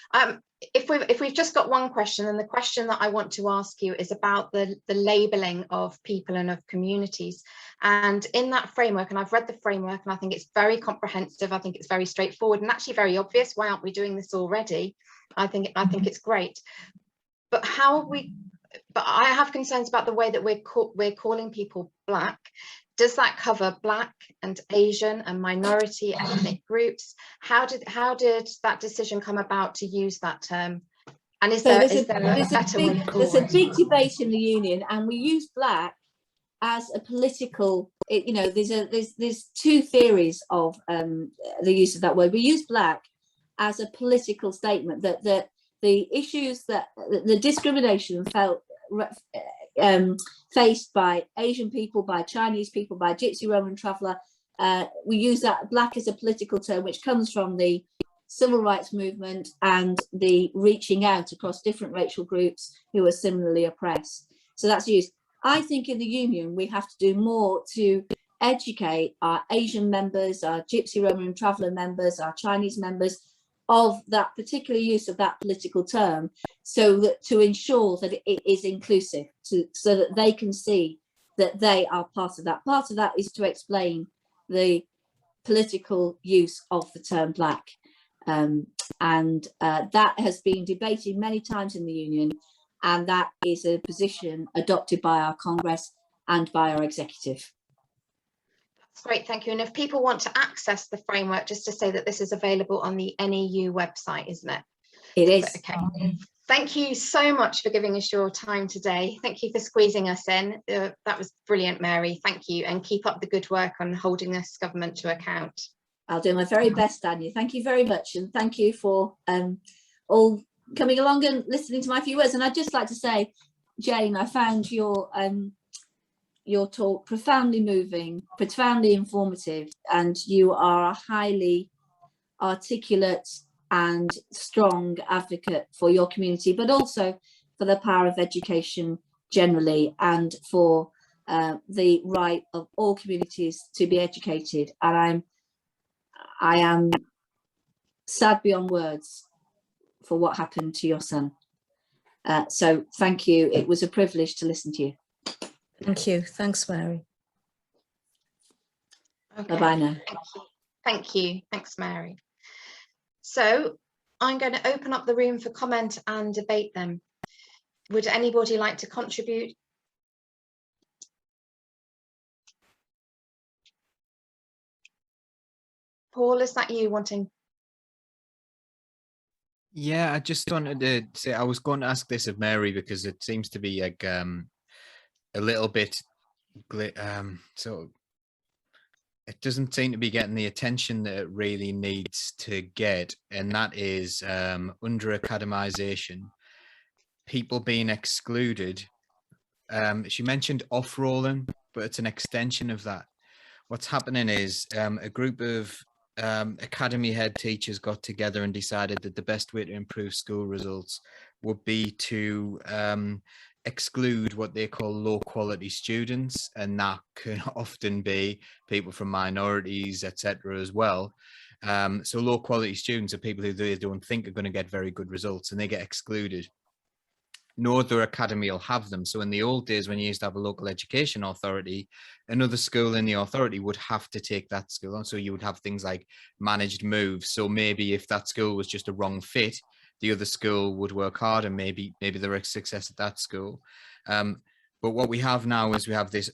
Speaker 1: If we've just got one question, and the question that I want to ask you is about the labelling of people and of communities. And in that framework, and I've read the framework, and I think it's very comprehensive. I think it's very straightforward and actually very obvious. Why aren't we doing this already? I think it's great. But but I have concerns about the way that we're calling people Black. Does that cover Black and Asian and minority ethnic groups? How did that decision come about to use that term? And is there a better way forward?
Speaker 4: There's a big debate in the union, and we use Black as a political. You know, there's two theories of the use of that word. We use Black as a political statement that the issues that the discrimination felt faced by Asian people, by Chinese people, by Gypsy Roman traveller. We use that Black as a political term, which comes from the civil rights movement and the reaching out across different racial groups who are similarly oppressed. So that's used. I think in the union, we have to do more to educate our Asian members, our Gypsy Roman traveller members, our Chinese members of that particular use of that political term, so that to ensure that it is inclusive, so that they can see that they are part of that. Part of that is to explain the political use of the term Black. That has been debated many times in the union, and that is a position adopted by our Congress and by our executive.
Speaker 1: Great, thank you. And if people want to access the framework, just to say that this is available on the NEU website, isn't it?
Speaker 4: It is.
Speaker 1: Okay. Thank you so much for giving us your time today. Thank you for squeezing us in. That was brilliant, Mary. Thank you. And keep up the good work on holding this government to account.
Speaker 4: I'll do my very best, Daniel. Thank you very much. And thank you for all coming along and listening to my few words. And I'd just like to say, Jane, I found your talk profoundly moving, profoundly informative, and you are a highly articulate and strong advocate for your community, but also for the power of education generally, and for the right of all communities to be educated. And I am sad beyond words for what happened to your son. So thank you. It was a privilege to listen to you.
Speaker 3: Thank you. Thanks, Mary.
Speaker 1: Okay.
Speaker 4: Bye-bye now.
Speaker 1: Thank you. Thanks, Mary. So I'm going to open up the room for comment and debate then. Would anybody like to contribute? Paul, is that you wanting?
Speaker 5: Yeah, I just wanted to say, I was going to ask this of Mary because it seems to be like a little bit so it doesn't seem to be getting the attention that it really needs to get, and that is under academization, people being excluded. She mentioned off-rolling, but it's an extension of that. What's happening is a group of academy head teachers got together and decided that the best way to improve school results would be to exclude what they call low quality students, and that can often be people from minorities, etc. as well. So low quality students are people who they don't think are going to get very good results, and they get excluded. No other academy will have them. So in the old days, when you used to have a local education authority, another school in the authority would have to take that school on. So you would have things like managed moves. So maybe if that school was just a wrong fit, the other school would work hard, and maybe there is success at that school. But what we have now is we have this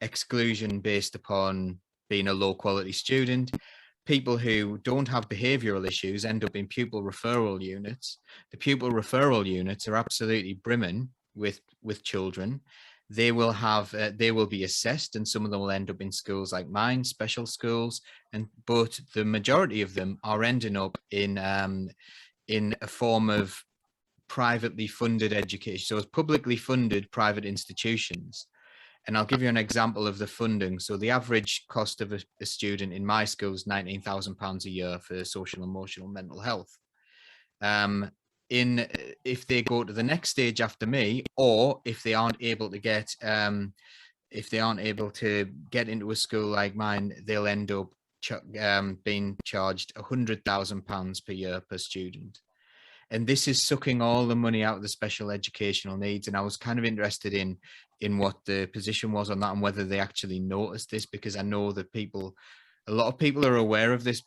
Speaker 5: exclusion based upon being a low quality student. People who don't have behavioural issues end up in pupil referral units. The pupil referral units are absolutely brimming with children. They will be assessed, and some of them will end up in schools like mine, special schools, but the majority of them are ending up in a form of privately funded education. So it's publicly funded private institutions. And I'll give you an example of the funding. So the average cost of a student in my school is £19,000 a year for social, emotional, mental health. If they go to the next stage after me, or if they aren't able to get into a school like mine, they'll end up being charged £100,000 per year per student. And this is sucking all the money out of the special educational needs. And I was kind of interested in what the position was on that and whether they actually noticed this, because I know that a lot of people are aware of this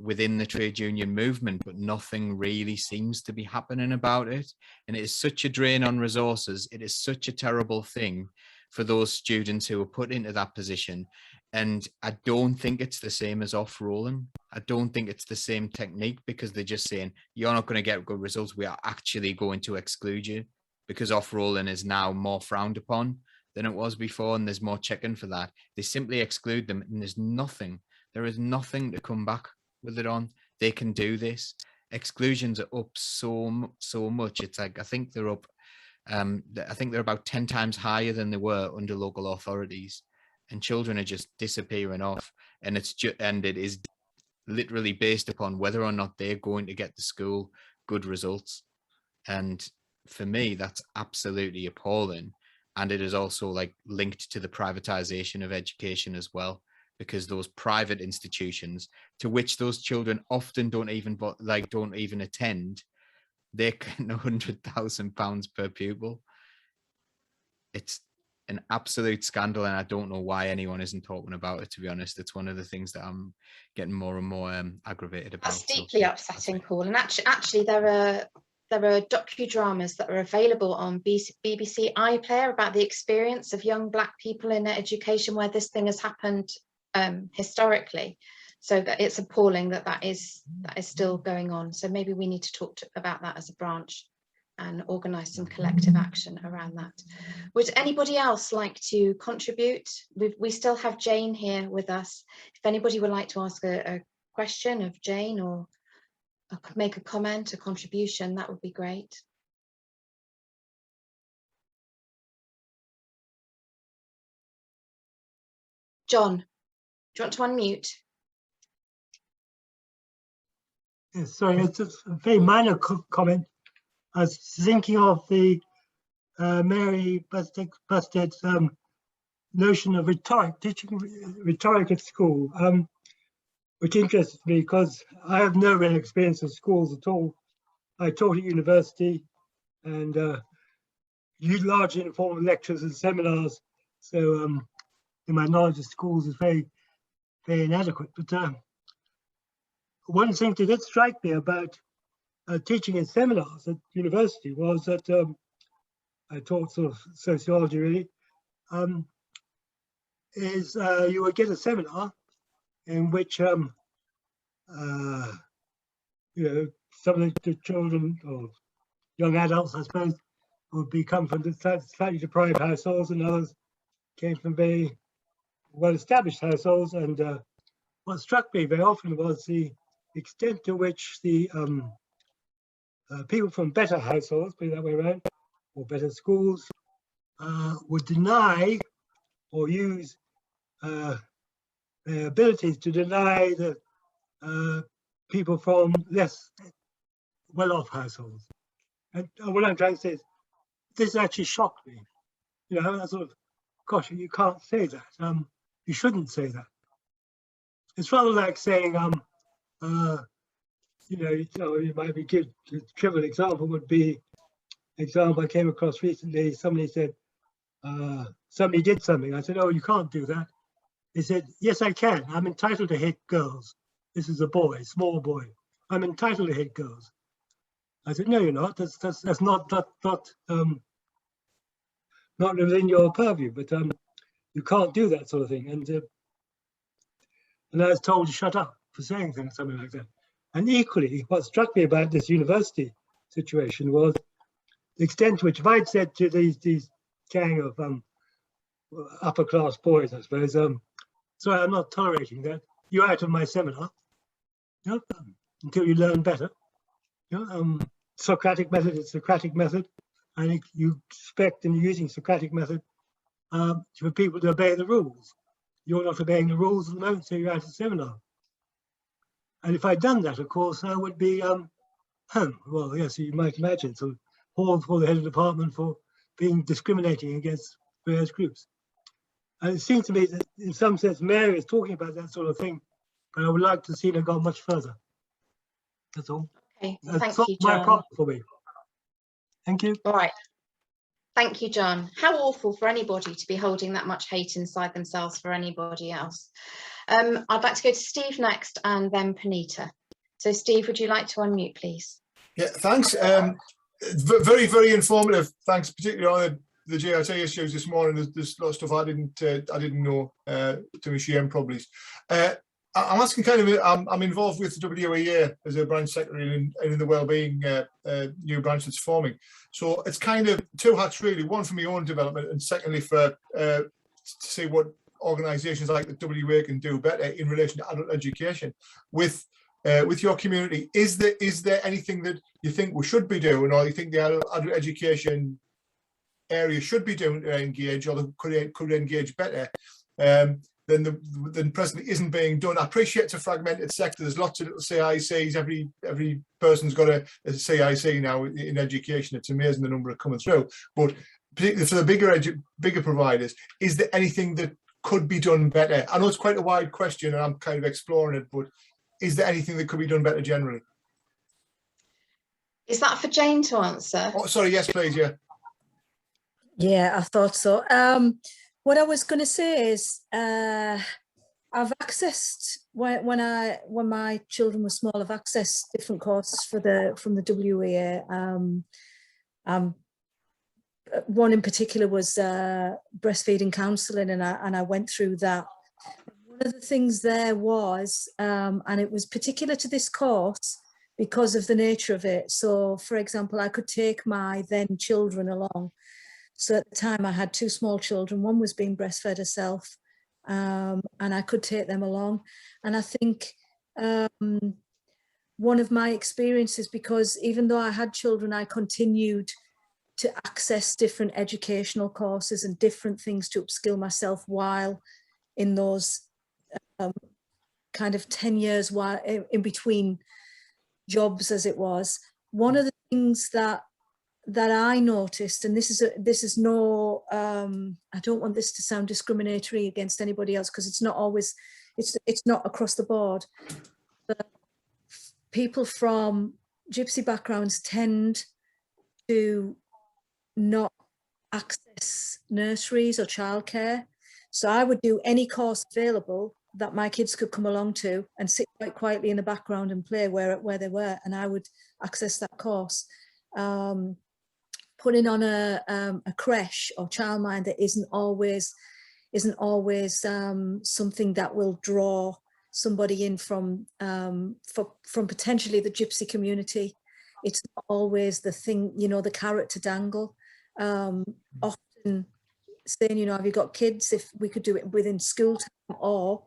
Speaker 5: within the trade union movement, but nothing really seems to be happening about it. And it is such a drain on resources. It is such a terrible thing for those students who are put into that position. And I don't think it's the same as off-rolling. I don't think it's the same technique, because they're just saying, you're not going to get good results. We are actually going to exclude you, because off-rolling is now more frowned upon than it was before. And there's more checking for that. They simply exclude them, and there is nothing to come back with it on. They can do this. Exclusions are up so much. It's like, I think they're up. I think they're about 10 times higher than they were under local authorities, and children are just disappearing off. And it is literally based upon whether or not they're going to get to school good results. And for me, that's absolutely appalling. And it is also like linked to the privatization of education as well, because those private institutions to which those children often don't even attend, they're getting £100,000 per pupil. It's an absolute scandal, and I don't know why anyone isn't talking about it, to be honest. It's one of the things that I'm getting more and more aggravated about.
Speaker 1: That's deeply upsetting, Paul. And actually there are docudramas that are available on BBC iPlayer about the experience of young Black people in education where this thing has happened historically. So that it's appalling that is still going on. So maybe we need to talk about that as a branch and organise some collective action around that. Would anybody else like to contribute? We still have Jane here with us. If anybody would like to ask a question of Jane or make a comment, a contribution, that would be great. John, do you want to unmute?
Speaker 6: Yes, sorry, it's a very minor comment. I was thinking of the Mary Bousted's notion of teaching rhetoric at school, which interests me because I have no real experience of schools at all. I taught at university and used largely informal lectures and seminars, so my knowledge of schools is very, very inadequate. But one thing that did strike me about teaching in seminars at university was that I taught sort of sociology really, is you would get a seminar in which you know, some of the children or young adults, I suppose, would come from slightly deprived households, and others came from very well-established households. And what struck me very often was the extent to which the people from better households, put it that way around, or better schools, would deny or use their abilities to deny the people from less well-off households. And what I'm trying to say is, this actually shocked me. You know, I sort of, gosh, you can't say that. You shouldn't say that. It's rather like saying, you know, you might be good. A trivial example would be, example I came across recently. Somebody said, somebody did something. I said, oh, you can't do that. They said, yes, I can. I'm entitled to hit girls. This is a boy, small boy. I'm entitled to hit girls. I said, no, you're not. That's not within your purview. But you can't do that sort of thing. And I was told to shut up for saying something like that. And equally, what struck me about this university situation was the extent to which, if I'd said to these gang of upper class boys, I suppose, sorry, I'm not tolerating that. You're out of my seminar, you know, until you learn better. You know, Socratic method is Socratic method. I think you expect in using Socratic method for people to obey the rules. You're not obeying the rules at the moment, so you're out of seminar. And if I'd done that, of course, I would be, well, yes, you might imagine, so hauled for the head of the department for being discriminating against various groups. And it seems to me that in some sense, Mary is talking about that sort of thing but I would like to see it go much further. That's all.
Speaker 1: Okay,
Speaker 6: That's
Speaker 1: thank
Speaker 6: solved
Speaker 1: you,
Speaker 6: my
Speaker 1: John.
Speaker 6: problem for me. Thank you.
Speaker 1: All right. Thank you, John. How awful for anybody to be holding that much hate inside themselves for anybody else. I'd like to go to Steve next and then Panita. So Steve, would you like to unmute, please?
Speaker 7: Yeah, thanks. Very, very informative. Thanks, particularly on the JRT issues this morning. There's a lot of stuff I didn't know, to my shame probably. I'm asking kind of, I'm involved with the WEA as a branch secretary and in the wellbeing new branch that's forming. So it's kind of two hats really, one for my own development and secondly for to see what organisations like the WEA can do better in relation to adult education with your community. Is there anything that you think we should be doing, or you think the adult education area should be doing to engage, or could engage better than presently isn't being done? I appreciate it's a fragmented sector. There's lots of little CICs. Every person's got a CIC now in education. It's amazing the number are coming through. But particularly for the bigger providers, is there anything that could be done better? I know it's quite a wide question, and I'm kind of exploring it, but is there anything that could be done better generally?
Speaker 1: Is that for Jane to answer?
Speaker 7: Oh, sorry. Yes, please. Yeah.
Speaker 3: Yeah, I thought so. What I was going to say is I've accessed when my children were small, I've accessed different courses from the WEA. One in particular was breastfeeding counselling, and I went through that. One of the things there was, and it was particular to this course because of the nature of it. So, for example, I could take my then children along. So at the time I had two small children. One was being breastfed herself, and I could take them along. And I think one of my experiences, because even though I had children, I continued to access different educational courses and different things to upskill myself while in those kind of 10 years while in between jobs, as it was. One of the things that I noticed, and this is no, I don't want this to sound discriminatory against anybody else, because it's not always, it's not across the board. But people from gypsy backgrounds tend to not access nurseries or childcare. So I would do any course available that my kids could come along to and sit quite quietly in the background and play where they were, and I would access that course. Putting on a creche or childminder isn't always something that will draw somebody in from potentially the gypsy community. It's not always the thing, you know, the carrot to dangle. Often saying, you know, have you got kids? If we could do it within school time, or,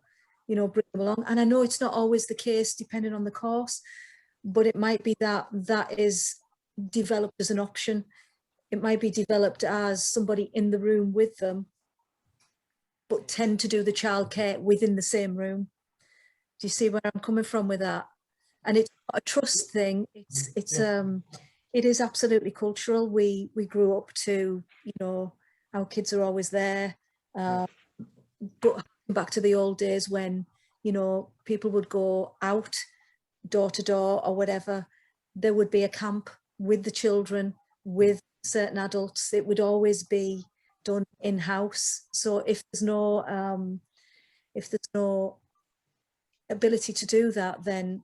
Speaker 3: you know, bring them along. And I know it's not always the case depending on the course, but it might be that is developed as an option. It might be developed as somebody in the room with them, but tend to do the childcare within the same room. Do you see where I'm coming from with that? And it's not a trust thing. It is absolutely cultural. We grew up to, you know, our kids are always there. But back to the old days when, you know, people would go out door to door or whatever, there would be a camp with the children, with certain adults. It would always be done in-house. So if there's no ability to do that, then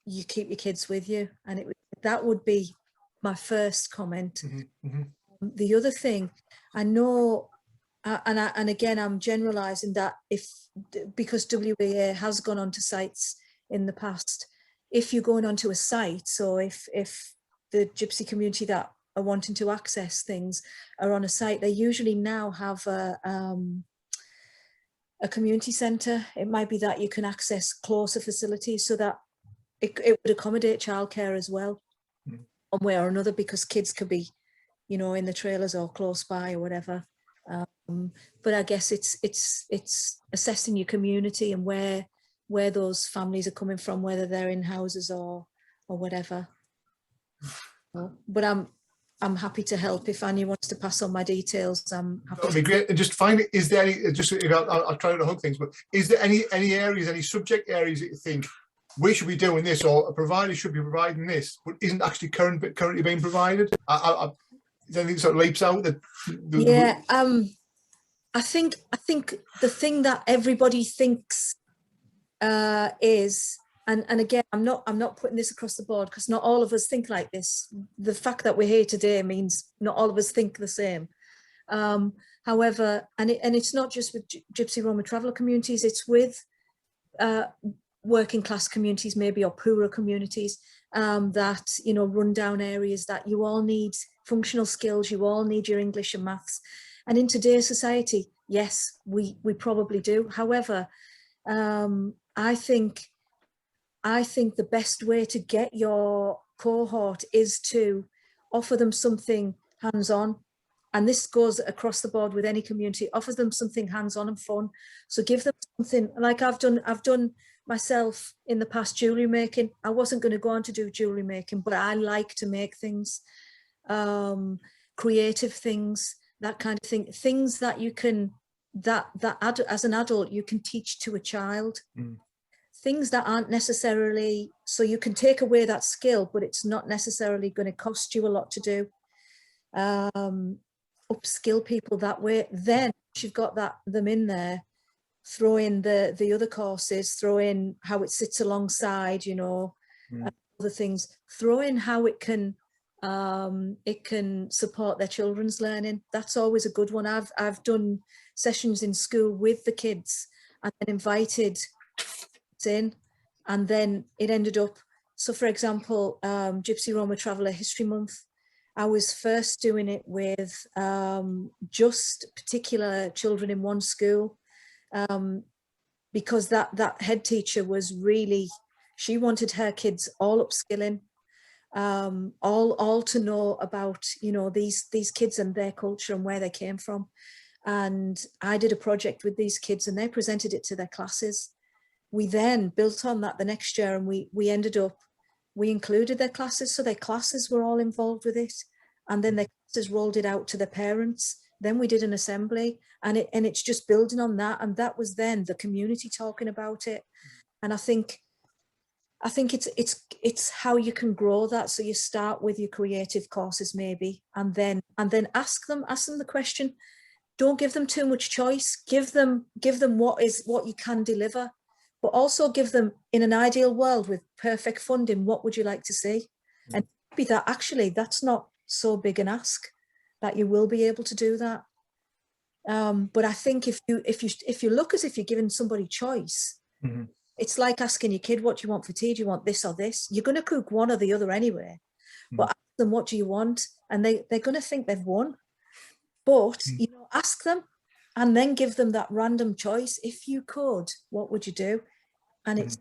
Speaker 3: you keep your kids with you. And that would be my first comment. The other thing, I know, and again, I'm generalizing that because WEA has gone onto sites in the past, if you're going onto a site, so if the gypsy community that are wanting to access things are on a site, they usually now have a community centre. It might be that you can access closer facilities so that it would accommodate childcare as well, one way or another, because kids could be, you know, in the trailers or close by or whatever. But I guess it's assessing your community and where those families are coming from, whether they're in houses or whatever. But I'm happy to help. If Annie wants to pass on my details, I'm happy.
Speaker 7: That'd be great. And just finally, is there any, just I'll try to hook things, but is there any areas, any subject areas that you think we should be doing this, or a provider should be providing this, but isn't actually currently being provided? Is there anything sort of leaps out that?
Speaker 3: Yeah, I think the thing that everybody thinks is, and again, I'm not putting this across the board, because not all of us think like this. The fact that we're here today means not all of us think the same. However, and it's not just with Gypsy Roma traveller communities, it's with working class communities, maybe, or poorer communities, that, you know, rundown areas, that you all need functional skills, you all need your English and maths. And in today's society, yes, we probably do. However, I think the best way to get your cohort is to offer them something hands-on. And this goes across the board with any community. Offer them something hands-on and fun. So give them something like I've done myself in the past, jewellery making. I wasn't going to go on to do jewellery making, but I like to make things, creative things, that kind of thing. Things that you can, that as an adult, you can teach to a child. Things that aren't necessarily, so you can take away that skill, but it's not necessarily going to cost you a lot to do. Upskill people that way. Then you've got them in there, throw in the other courses, throw in how it sits alongside, you know, other things, throw in how it can support their children's learning. That's always a good one. I've done sessions in school with the kids and then invited in, and then it ended up, so for example, Gypsy Roma Traveller History Month, I was first doing it with just particular children in one school, because that head teacher was really, she wanted her kids all upskilling, all to know about, you know, these kids and their culture and where they came from. And I did a project with these kids and they presented it to their classes. We then built on that the next year, and we included their classes, so their classes were all involved with it, and then their classes rolled it out to their parents. Then we did an assembly, and it's just building on that, and that was then the community talking about it. And I think it's how you can grow that. So you start with your creative courses maybe, and then ask them the question. Don't give them too much choice. Give them what you can deliver. But also give them, in an ideal world with perfect funding, what would you like to see? And maybe that actually that's not so big an ask, that you will be able to do that. But I think if you look as if you're giving somebody choice, it's like asking your kid, what do you want for tea? Do you want this or this? You're going to cook one or the other anyway. But ask them, what do you want? And they're going to think they've won. But you know, ask them and then give them that random choice. If you could, what would you do? And it's,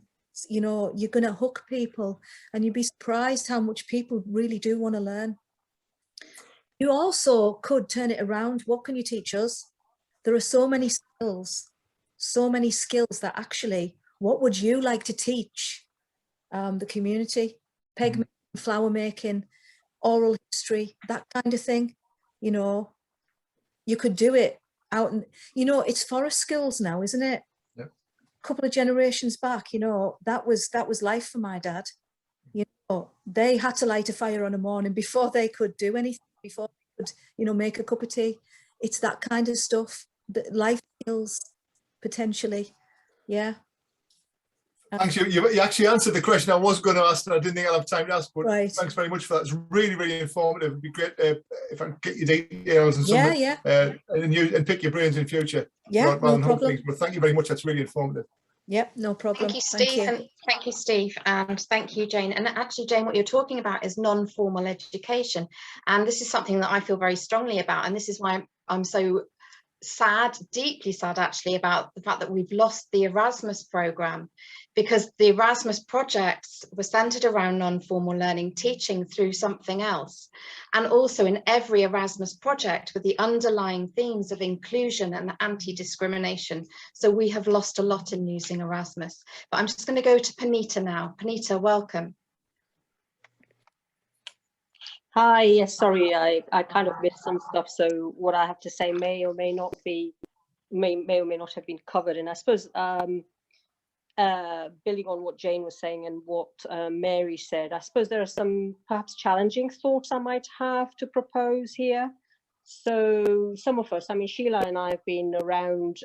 Speaker 3: you know, you're going to hook people, and you'd be surprised how much people really do want to learn. You also could turn it around. What can you teach us? There are so many skills that actually, what would you like to teach the community? Peg making, flower making, oral history, that kind of thing. You know, you could do it out, and you know, it's forest skills now, isn't it? Couple of generations back, you know, that was life for my dad. You know, they had to light a fire on a morning before they could do anything, before they could, you know, make a cup of tea. It's that kind of stuff, that life skills, potentially. Yeah.
Speaker 7: Thanks. You actually answered the question I was going to ask, and I didn't think I'd have time to ask, but thanks very much for that. It's really, really informative. It'd be great if I could get your details and something, and pick your brains in future.
Speaker 3: Yeah, no problem.
Speaker 7: But thank you very much. That's really informative.
Speaker 3: Yep, no problem.
Speaker 1: Thank you, Steve. And thank you, Steve. And thank you, Jane. And actually, Jane, what you're talking about is non-formal education. And this is something that I feel very strongly about. And this is why I'm so sad, deeply sad actually, about the fact that we've lost the Erasmus programme, because the Erasmus projects were centred around non-formal learning, teaching through something else. And also in every Erasmus project with the underlying themes of inclusion and anti-discrimination. So we have lost a lot in using Erasmus. But I'm just going to go to Panita now. Panita, welcome.
Speaker 8: Hi, yes, sorry, I kind of missed some stuff. So what I have to say may or may not be, may or may not have been covered. And I suppose building on what Jane was saying and what Mary said, I suppose there are some perhaps challenging thoughts I might have to propose here. So some of us, I mean, Sheila and I have been around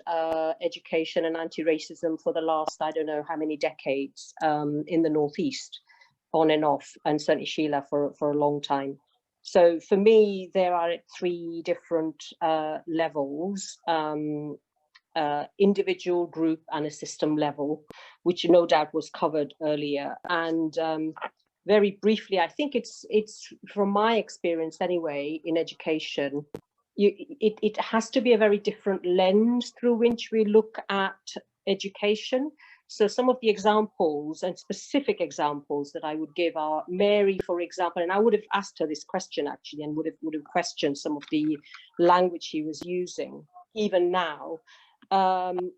Speaker 8: education and anti-racism for the last, I don't know how many decades in the Northeast, on and off, and certainly Sheila for a long time. So for me, there are 3 different levels, individual, group, and a system level, which no doubt was covered earlier. And very briefly, I think it's from my experience anyway in education, it has to be a very different lens through which we look at education. So some of the examples and specific examples that I would give are Mary, for example, and I would have asked her this question actually, and would have questioned some of the language she was using even now,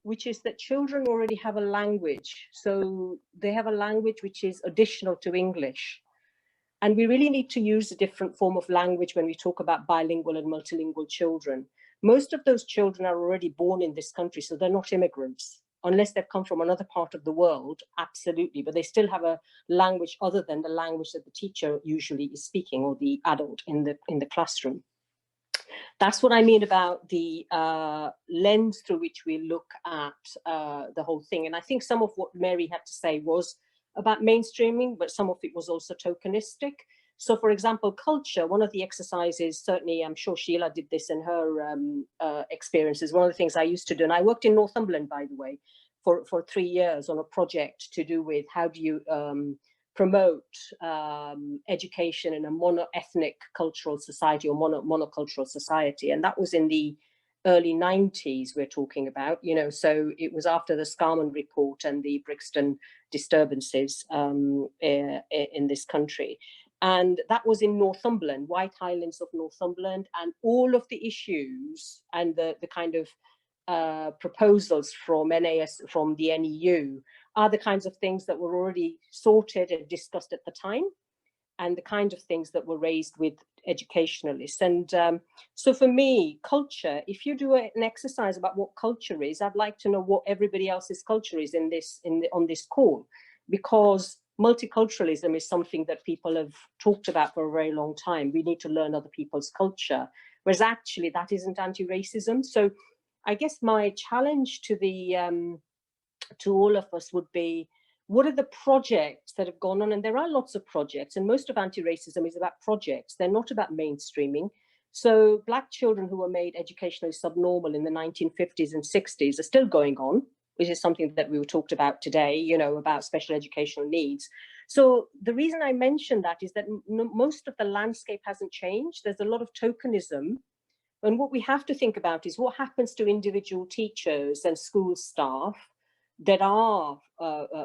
Speaker 8: which is that children already have a language. So they have a language which is additional to English. And we really need to use a different form of language when we talk about bilingual and multilingual children. Most of those children are already born in this country, so they're not immigrants, unless they've come from another part of the world, absolutely, but they still have a language other than the language that the teacher usually is speaking, or the adult in the classroom. That's what I mean about the lens through which we look at the whole thing. And I think some of what Mary had to say was about mainstreaming, but some of it was also tokenistic. So for example, culture, one of the exercises, certainly I'm sure Sheila did this in her experiences, one of the things I used to do, and I worked in Northumberland, by the way, for 3 years on a project to do with how do you promote education in a mono-ethnic cultural society, or monocultural society. And that was in the early 90s we're talking about, you know, so it was after the Scarman report and the Brixton disturbances in this country. And that was in Northumberland, White Highlands of Northumberland, and all of the issues and the kind of proposals from NAS, from the NEU, are the kinds of things that were already sorted and discussed at the time, and the kind of things that were raised with educationalists. And so for me, culture, if you do an exercise about what culture is, I'd like to know what everybody else's culture is on this call, because multiculturalism is something that people have talked about for a very long time. We need to learn other people's culture, whereas actually that isn't anti-racism. So I guess my challenge to to all of us would be, what are the projects that have gone on? And there are lots of projects, and most of anti-racism is about projects. They're not about mainstreaming. So Black children who were made educationally subnormal in the 1950s and 60s are still going on, which is something that we talked about today, you know, about special educational needs. So the reason I mention that is that most of the landscape hasn't changed. There's a lot of tokenism. And what we have to think about is what happens to individual teachers and school staff that are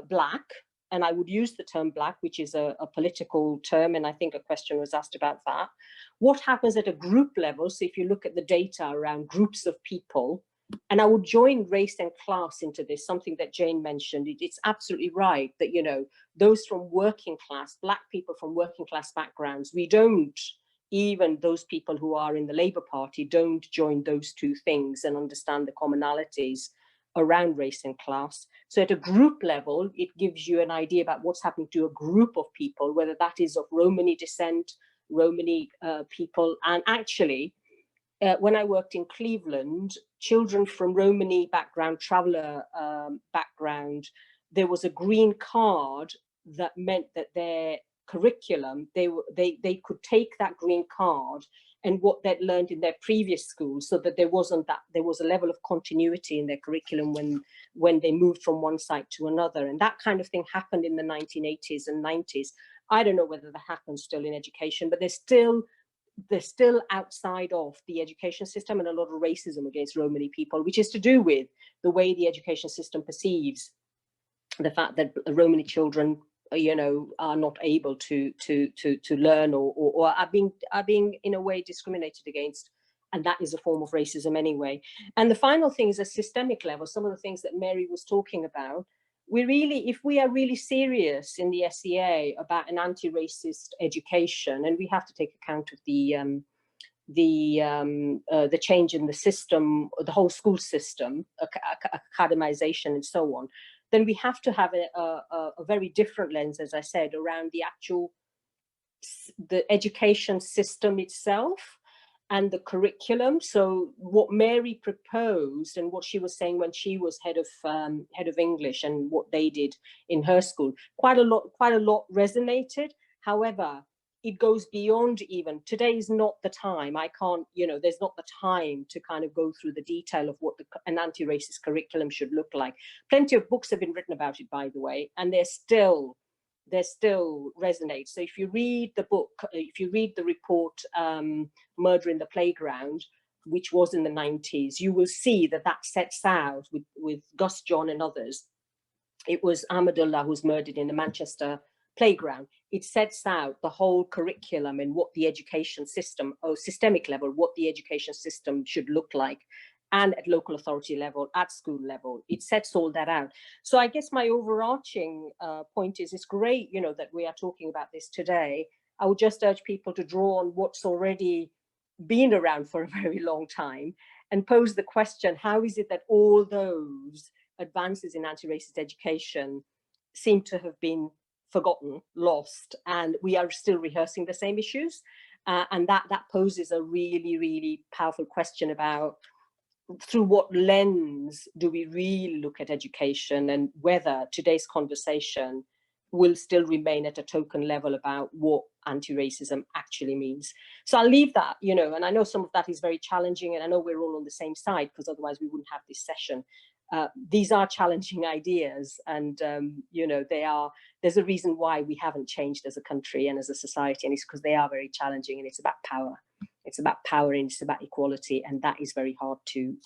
Speaker 8: Black, and I would use the term Black, which is a political term, and I think a question was asked about that. What happens at a group level? So if you look at the data around groups of people, and I would join race and class into this, something that Jane mentioned. It's absolutely right that, you know, those from working class, Black people from working class backgrounds, we don't, even those people who are in the Labour Party don't join those two things and understand the commonalities around race and class. So at a group level, it gives you an idea about what's happening to a group of people, whether that is of Romani descent, Romani people. And actually, when I worked in Cleveland, children from Romani background, traveller background, there was a green card that meant that their curriculum, they could take that green card and what they'd learned in their previous school, so that there was a level of continuity in their curriculum when they moved from one site to another. And that kind of thing happened in the 1980s and 90s. I don't know whether that happens still in education, but they're still outside of the education system, and a lot of racism against Romani people, which is to do with the way the education system perceives the fact that Romani children, you know, are not able to learn or are being in a way discriminated against, and that is a form of racism anyway. And the final thing is a systemic level. Some of the things that Mary was talking about, if we are really serious in the SEA about an anti-racist education, and we have to take account of the change in the system, the whole school system, academization and so on, then we have to have a very different lens, as I said, around the education system itself and the curriculum. So what Mary proposed and what she was saying when she was head of English, and what they did in her school, quite a lot resonated. However, it goes beyond even. Today is not the time. I can't, there's not the time to kind of go through the detail of what an anti-racist curriculum should look like. Plenty of books have been written about it, by the way, and they still resonate. So if you read the book, if you read the report, Murder in the Playground, which was in the 90s, you will see that sets out with Gus John and others. It was Ahmadullah who was murdered in the Manchester playground. It sets out the whole curriculum and what the education system, systemic level, what the education system should look like, and at local authority level, at school level. It sets all that out. So I guess my overarching point is, it's great, that we are talking about this today. I would just urge people to draw on what's already been around for a very long time and pose the question, how is it that all those advances in anti-racist education seem to have been forgotten, lost, and we are still rehearsing the same issues? And that poses a really, really powerful question about through what lens do we really look at education, and whether today's conversation will still remain at a token level about what anti-racism actually means. So I'll leave that, and I know some of that is very challenging, and I know we're all on the same side, because otherwise we wouldn't have this session. These are challenging ideas, and there's a reason why we haven't changed as a country and as a society, and it's because they are very challenging, and it's about power. It's about power, and it's about equality, and that is very hard to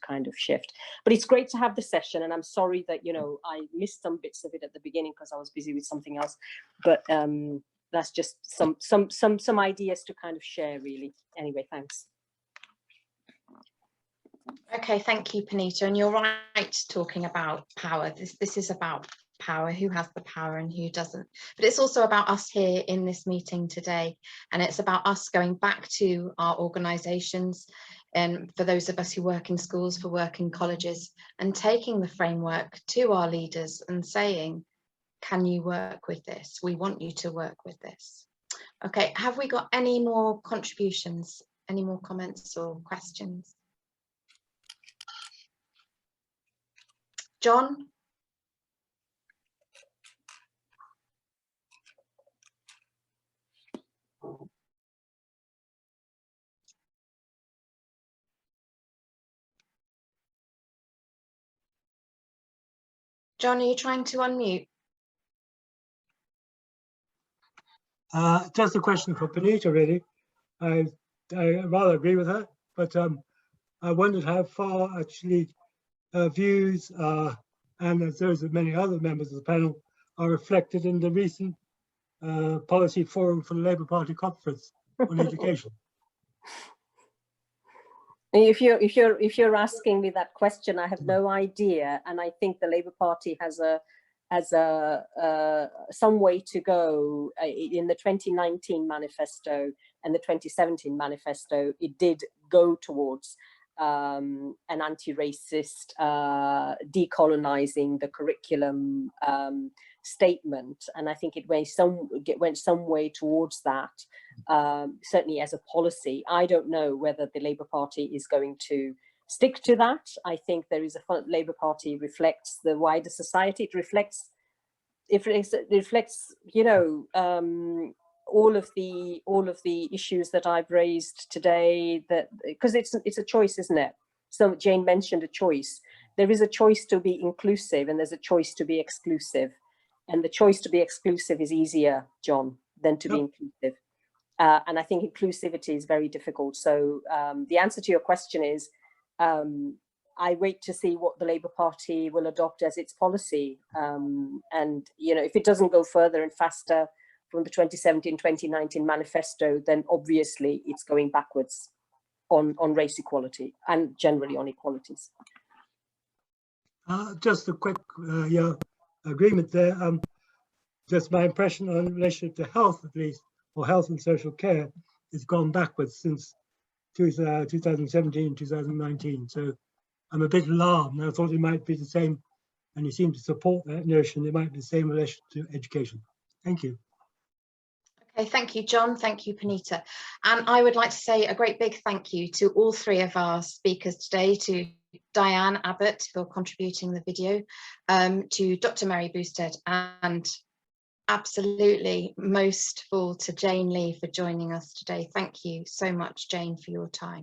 Speaker 8: kind of shift. But it's great to have the session, and I'm sorry that I missed some bits of it at the beginning because I was busy with something else. But that's just some ideas to kind of share, really. Anyway, thanks.
Speaker 1: Okay, thank you, Panita. And you're right talking about power. This is about power, who has the power and who doesn't. But it's also about us here in this meeting today. And it's about us going back to our organisations, and for those of us who work in schools, for work in colleges, and taking the framework to our leaders and saying, can you work with this? We want you to work with this. Okay, have we got any more contributions, any more comments or questions? John? John, are you trying to unmute?
Speaker 6: Just a question for Panita, really. I rather agree with her, but I wondered how far actually views and as those of many other members of the panel are reflected in the recent policy forum for the Labour Party conference on education.
Speaker 8: If you're asking me that question, I have no idea, and I think the Labour Party has some way to go. In the 2019 manifesto and the 2017 manifesto, it did go towards an anti-racist, decolonizing the curriculum statement, and I think it went some way towards that, certainly as a policy. I don't know whether the Labour Party is going to stick to that. I think there is a Labour Party reflects the wider society. It reflects all of the issues that I've raised today, that because it's a choice, isn't it? So Jane mentioned a choice. There is a choice to be inclusive, and there's a choice to be exclusive, and the choice to be exclusive is easier, John, than to be inclusive. And I think inclusivity is very difficult. So the answer to your question is, I wait to see what the Labour Party will adopt as its policy. And, if it doesn't go further and faster from the 2017-2019 manifesto, then obviously it's going backwards on race equality and generally on equalities.
Speaker 6: Just a quick agreement there. Just my impression on relationship to health, at least, or health and social care, has gone backwards since 2017, 2019. So I'm a bit alarmed. I thought it might be the same, and you seem to support that notion. It might be the same relation to education. Thank you.
Speaker 1: Okay, thank you, John. Thank you, Panita. And I would like to say a great big thank you to all three of our speakers today, to Diane Abbott for contributing the video, to Dr. Mary Bousted, and absolutely most of all to Jane Lee for joining us today. Thank you so much, Jane, for your time.